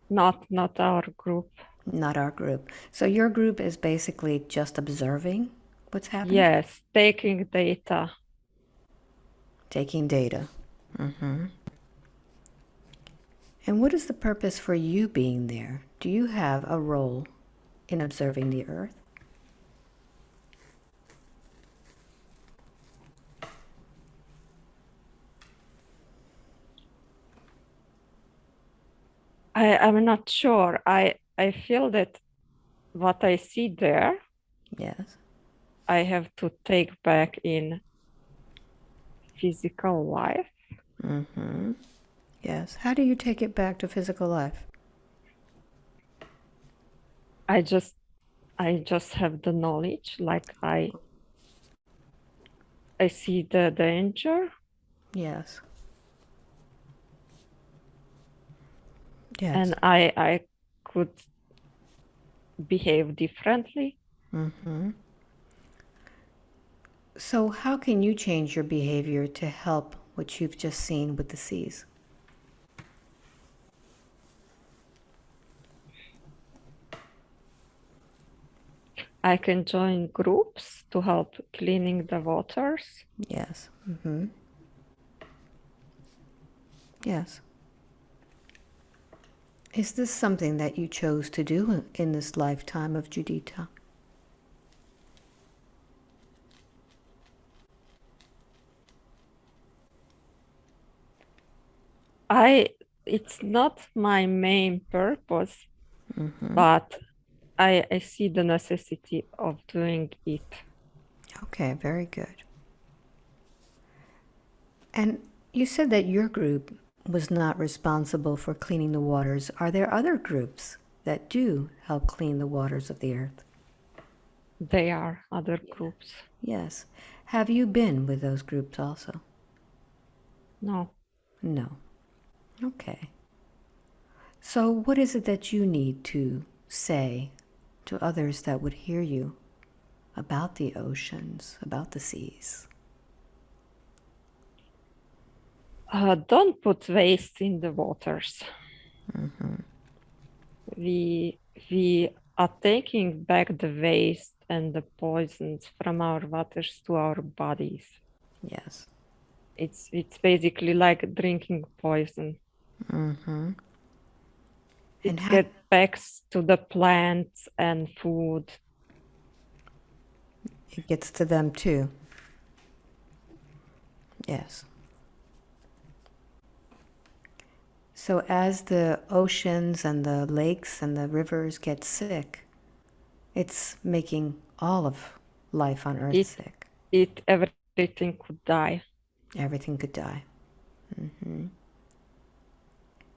Not our group. Not our group. So your group is basically just observing what's happening? Yes, taking data. Taking data. And what is the purpose for you being there? Do you have a role in observing the Earth? I'm not sure. I feel that what I see there, Yes. I have to take back in physical life. Yes. How do you take it back to physical life? I just have the knowledge, like I see the danger. Yes. Yes. And I could behave differently. So how can you change your behavior to help what you've just seen with the seas? I can join groups to help cleaning the waters. Yes. Yes. Is this something that you chose to do in this lifetime of Judita? It's not my main purpose, but I see the necessity of doing it. Okay, very good. And you said that your group was not responsible for cleaning the waters. Are there other groups that do help clean the waters of the earth? They are other groups. Yes. Have you been with those groups also? No. No. Okay. So what is it that you need to say to others that would hear you about the oceans, about the seas? Don't put waste in the waters. We are taking back the waste and the poisons from our waters to our bodies. Yes. It's basically like drinking poison. It gets back to the plants and food. It gets to them too. Yes. So as the oceans and the lakes and the rivers get sick, it's making all of life on Earth sick. Everything could die. Everything could die.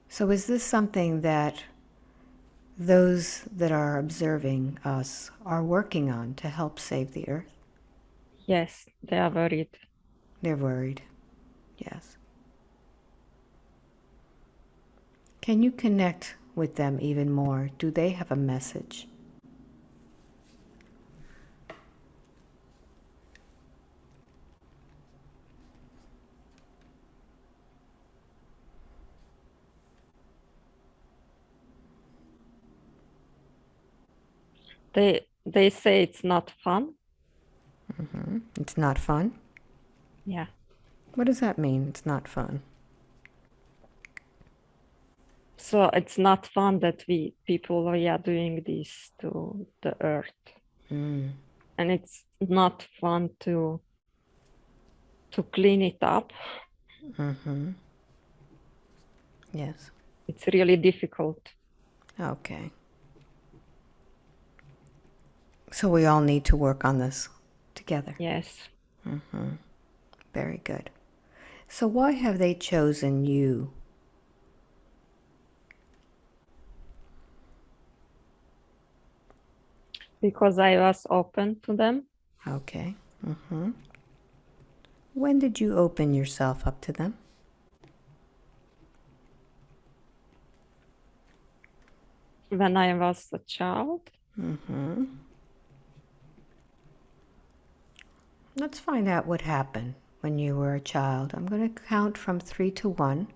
So is this something that those that are observing us are working on to help save the Earth? Yes, they are worried. They're worried. Yes. Can you connect with them even more? Do they have a message? They say it's not fun. It's not fun? Yeah. What does that mean? It's not fun. So it's not fun that people are doing this to the earth. And it's not fun to to clean it up. Yes. It's really difficult. Okay. So we all need to work on this together. Yes. Very good. So why have they chosen you? Because I was open to them. Okay. When did you open yourself up to them? When I was a child. Let's find out what happened when you were a child. I'm going to count from 3 to 1,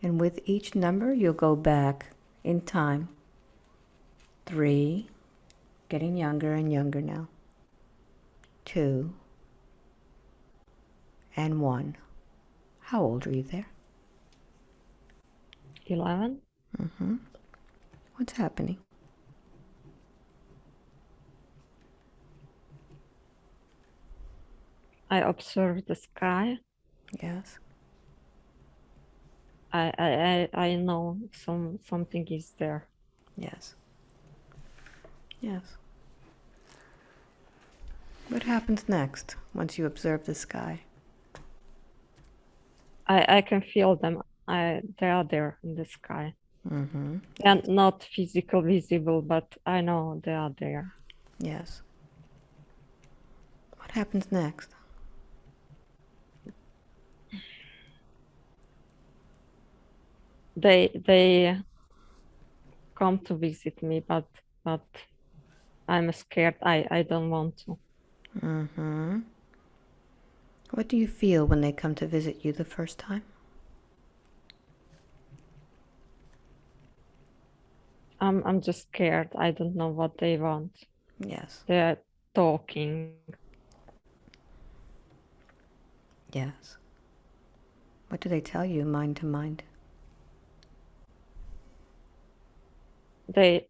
and with each number you'll go back in time. 3, getting younger and younger now. 2, and 1. How old are you there? 11. What's happening? I observed the sky. Yes. I know something is there. Yes. Yes. What happens next once you observe the sky? I can feel them. They are there in the sky. They are not physical visible, but I know they are there. Yes. What happens next? They come to visit me, but I'm scared. I don't want to. What do you feel when they come to visit you the first time? I'm just scared. I don't know what they want. Yes. They're talking. Yes. What do they tell you, mind to mind? They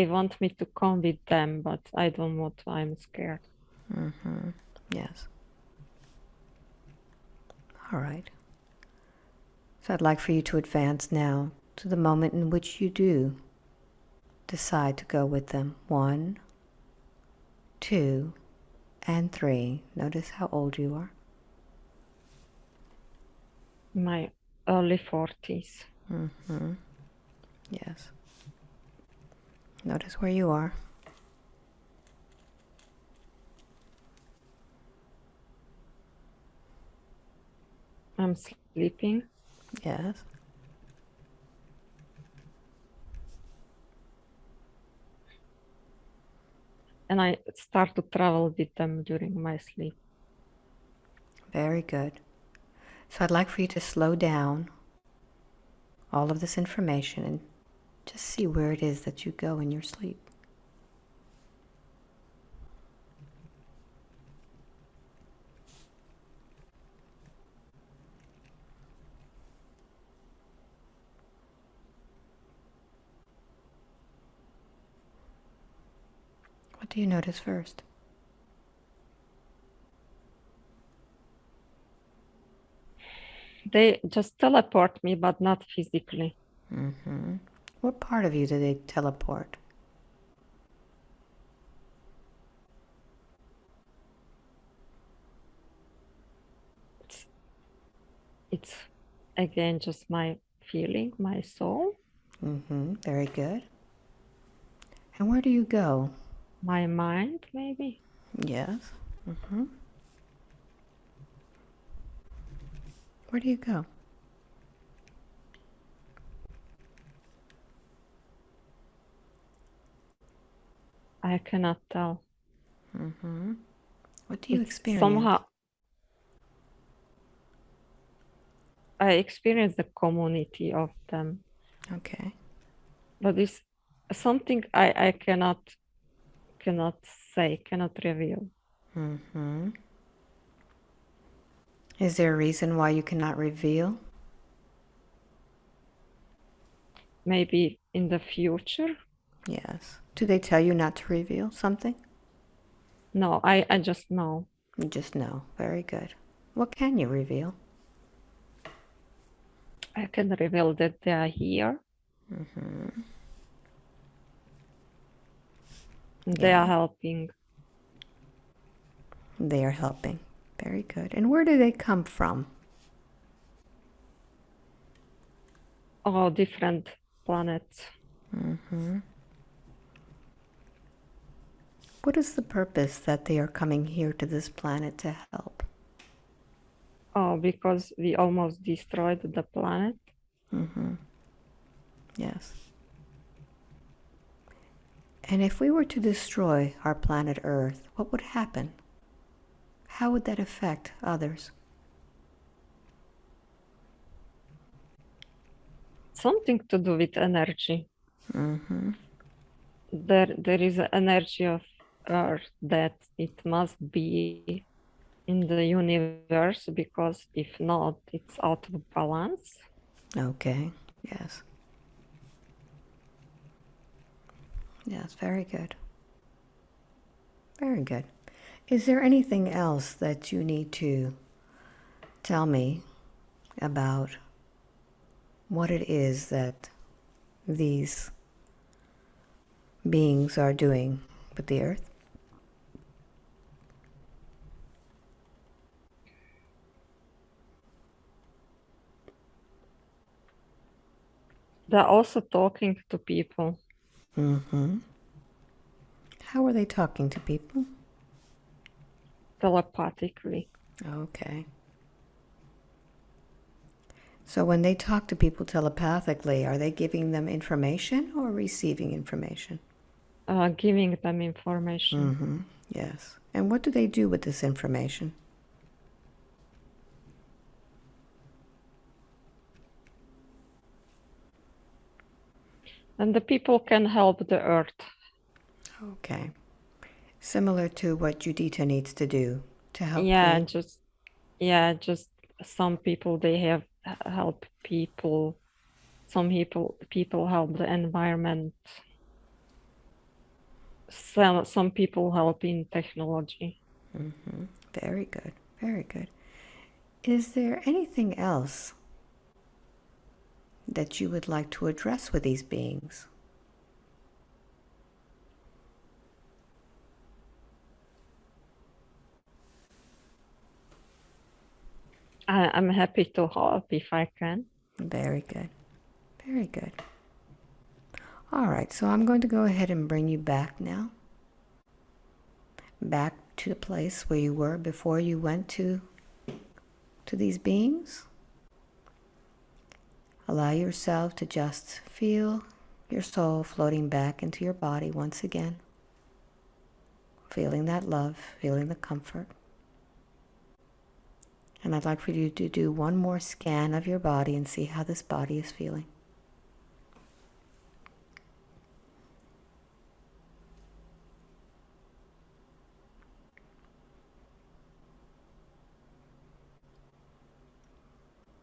want me to come with them, but I don't want to. I'm scared. Yes. All right. So I'd like for you to advance now to the moment in which you do decide to go with them. 1, 2, and 3. Notice how old you are. My early 40s. Yes. Notice where you are. I'm sleeping. Yes. And I start to travel with them during my sleep. Very good. So I'd like for you to slow down all of this information and just see where it is that you go in your sleep. What do you notice first? They just teleport me, but not physically. What part of you do they teleport? It's again just my feeling, my soul. Very good. And where do you go? My mind, maybe. Yes. Where do you go? I cannot tell. What do you It's experience? somehow I experience the community of them, Okay. but it's something I cannot say, cannot reveal. Is there a reason why you cannot reveal? Maybe in the future. Yes. Do they tell you not to reveal something? No, I just know. You just know. Very good. What can you reveal? I can reveal that they are here. They Yeah. are helping. They are helping. Very good. And where do they come from? All different planets. What is the purpose that they are coming here to this planet to help? Oh, because we almost destroyed the planet. Yes. And if we were to destroy our planet Earth, what would happen? How would that affect others? Something to do with energy. There is an energy of Earth that it must be in the universe, because if not, it's out of balance. Okay. Yes. Yes, very good. Very good. Is there anything else that you need to tell me about what it is that these beings are doing with the earth? They're also talking to people. How are they talking to people? Telepathically. Okay. So when they talk to people telepathically, are they giving them information or receiving information? Giving them information. Yes. And what do they do with this information? And the people can help the earth. Okay. Similar to what Judita needs to do to help Yeah, you. just some people, they have help people. Some people help the environment. Some people help in technology. Very good. Very good. Is there anything else that you would like to address with these beings? I'm happy to help if I can. Very good. Very good. All right, so I'm going to go ahead and bring you back now. Back to the place where you were before you went to these beings. Allow yourself to just feel your soul floating back into your body once again. Feeling that love, feeling the comfort. And I'd like for you to do one more scan of your body and see how this body is feeling.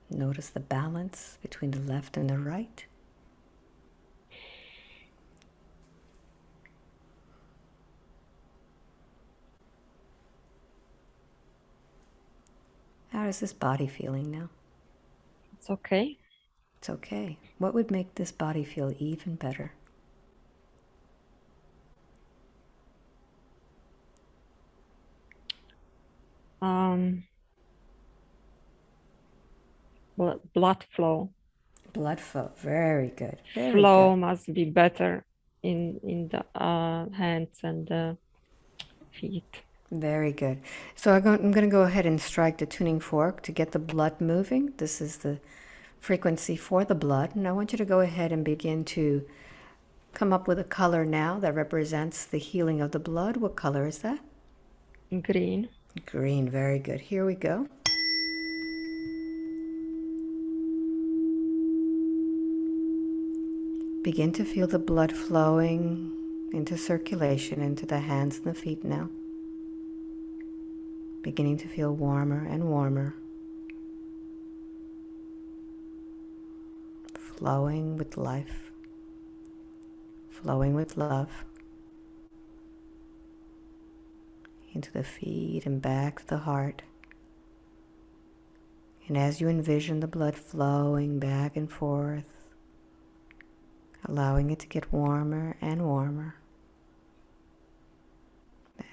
Notice the balance between the left and the right. How is this body feeling now? It's okay. It's okay. What would make this body feel even better? Blood flow. Blood flow. Very good. Very Flow good. must be better in the hands and the feet. Very good. So I'm going to go ahead and strike the tuning fork to get the blood moving. This is the frequency for the blood. And I want you to go ahead and begin to come up with a color now that represents the healing of the blood. What color is that? Green. Green. Very good. Here we go. Begin to feel the blood flowing into circulation into the hands and the feet now. Beginning to feel warmer and warmer. Flowing with life. Flowing with love. Into the feet and back to the heart. And as you envision the blood flowing back and forth, allowing it to get warmer and warmer.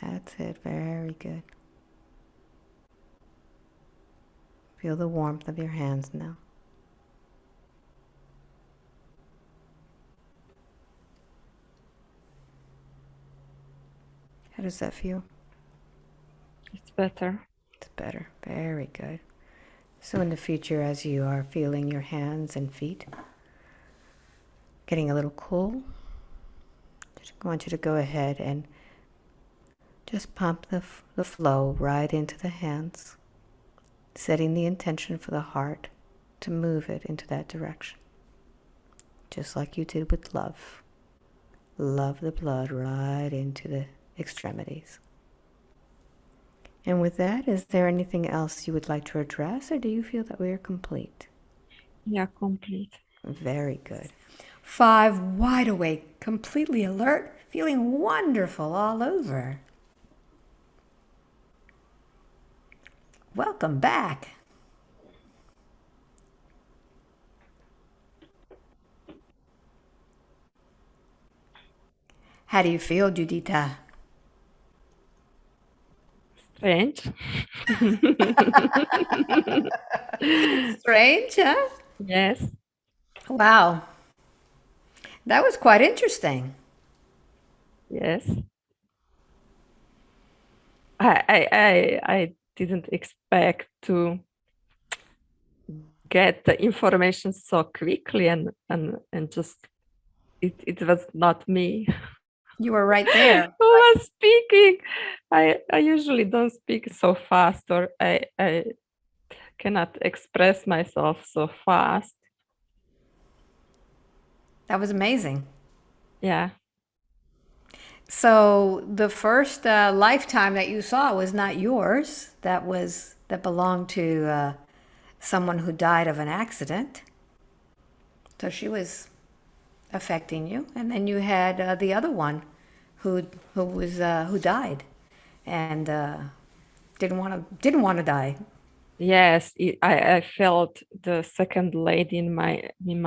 That's it. Very good. Feel the warmth of your hands now. How does that feel? It's better. It's better. Very good. So in the future, as you are feeling your hands and feet getting a little cool, I want you to go ahead and just pump the flow right into the hands, setting the intention for the heart to move it into that direction. Just like you did with love. Love the blood right into the extremities. And with that, is there anything else you would like to address, or do you feel that we are complete? Yeah, complete. Very good. 5, wide awake, completely alert, feeling wonderful all over. Welcome back. How do you feel, Judita? Strange. Strange, huh? Yes. Wow. That was quite interesting. Yes. I didn't expect to get the information so quickly and just it was not me You were right there. who was speaking. I usually don't speak so fast, or I cannot express myself so fast. That was amazing. Yeah. So the first lifetime that you saw was not yours. That belonged to someone who died of an accident. So she was affecting you, and then you had the other one, who died, and didn't want to die. Yes, I felt the second lady in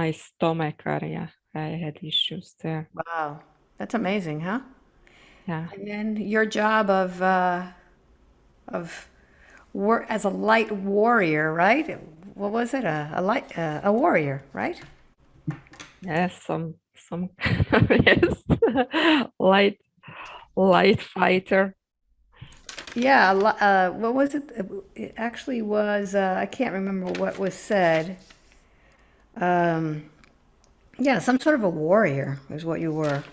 my stomach area. I had issues there. Wow, that's amazing, huh? Yeah. And then your job of work as a light warrior, right? What was it? A warrior, right? Yes, some yes, light fighter. Yeah. What was it? It actually was. I can't remember what was said. Um, yeah, some sort of a warrior is what you were.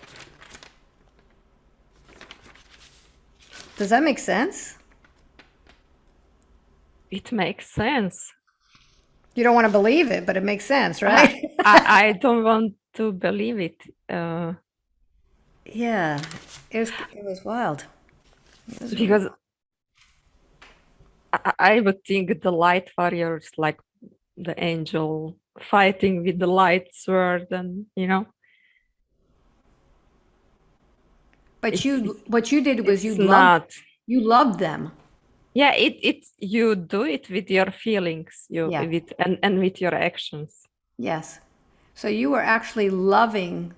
Does that make sense? It makes sense. You don't want to believe it, but it makes sense, right? I don't want to believe it. Yeah, it was wild. It was really Because I would think the light warrior is like the angel fighting with the light sword, and But it's what you did was it's not. you loved them. Yeah, it's you do it with your feelings, Yeah. with and with your actions. Yes. So you were actually loving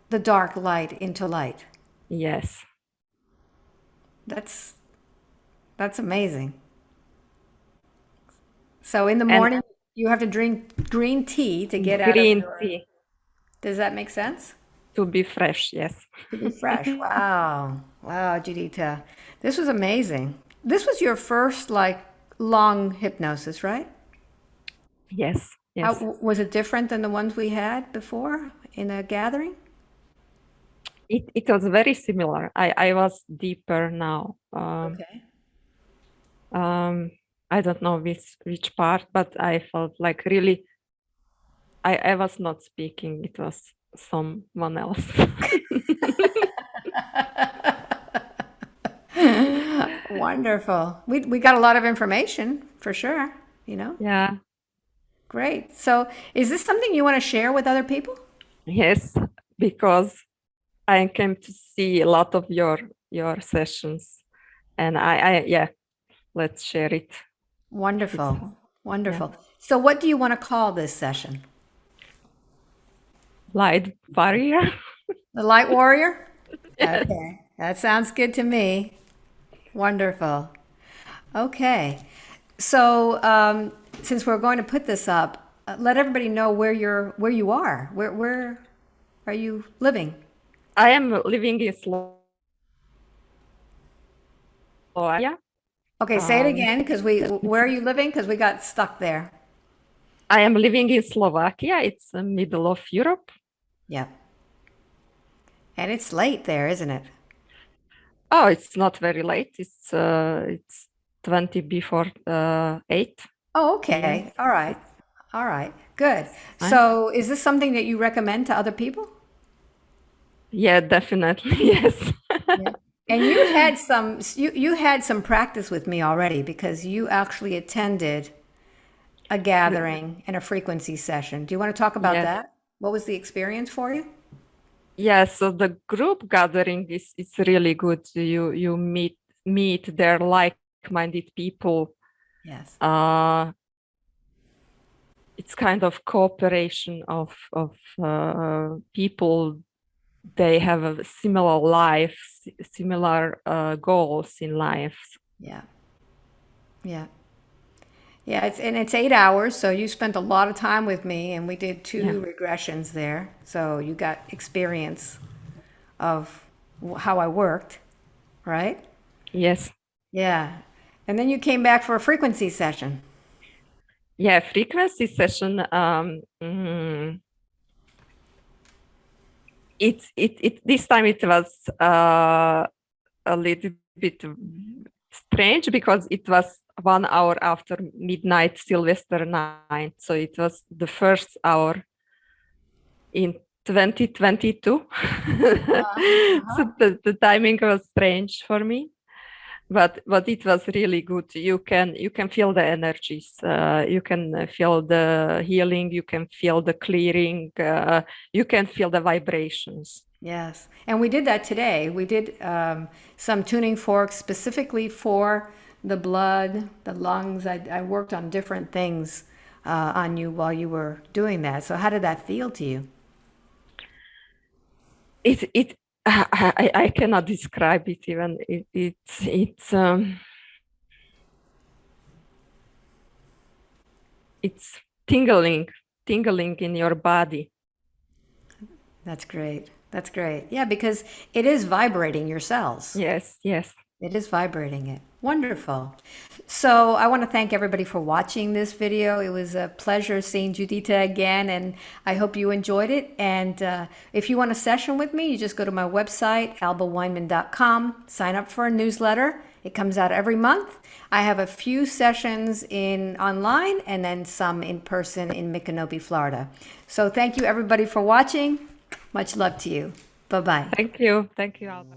the dark light into light. Yes. That's that's amazing. So in the And morning you have to drink green tea to get out of green your. tea Does that make sense? to be fresh, yes. To be fresh. Wow. Wow, Judita. This was amazing. This was your first like long hypnosis, right? Yes, How yes. was it different than the ones we had before in a gathering? It was very similar. I was deeper now. Okay. I don't know which part, but I felt like really I was not speaking. It was someone else. Wonderful. We got a lot of information for sure, you know? Yeah. Great. So, is this something you want to share with other people? Yes, because I came to see a lot of your sessions, and I yeah, let's share it. Wonderful. Wonderful. So what do you want to call this session? Light barrier. The Light Warrior? Yes. Okay, that sounds good to me. Wonderful. Okay. So, since we're going to put this up, let everybody know where you are. Where are you living? I am living in Slovakia. Okay, say it Um, again, because where are you living? Because we got stuck there. I am living in Slovakia. It's the middle of Europe. Yep. And it's late there, isn't it? Oh, it's not very late. It's 20 before 8 Oh, p.m. okay. All right. It's All right. Good. fine. So, is this something that you recommend to other people? Yeah, definitely. Yes. Yeah. And you had some practice with me already because you actually attended a gathering and a frequency session. Do you want to talk about Yes. that? What was the experience for you? Yeah, so the group gathering is really good. You meet their like-minded people. Yes. Uh, it's kind of cooperation of people. They have a similar life, similar goals in life. Yeah. Yeah. Yeah, it's 8 hours, so you spent a lot of time with me, and we did Yeah. two regressions there. So you got experience of how I worked, right? Yes. Yeah. And then you came back for a frequency session. Yeah. Frequency session. It this time it was a little bit strange because it was 1 hour after midnight Sylvester night. So it was the first hour in 2022. So the timing was strange for me, but it was really good. You can feel the energies. You can feel the healing. You can feel the clearing. You can feel the vibrations. Yes. And we did that today. We did some tuning forks specifically for the blood, the lungs. I worked on different things on you while you were doing that. So, how did that feel to you? It I cannot describe it even. It's tingling in your body. That's great. That's great. Yeah, because it is vibrating your cells. Yes, yes. It is vibrating it. Wonderful. So I want to thank everybody for watching this video. It was a pleasure seeing Judita again, and I hope you enjoyed it. And if you want a session with me, you just go to my website, albaweinman.com, sign up for a newsletter. It comes out every month. I have a few sessions in online and then some in person in Micanopy, Florida. So thank you everybody for watching. Much love to you. Bye-bye. Thank you, Alba.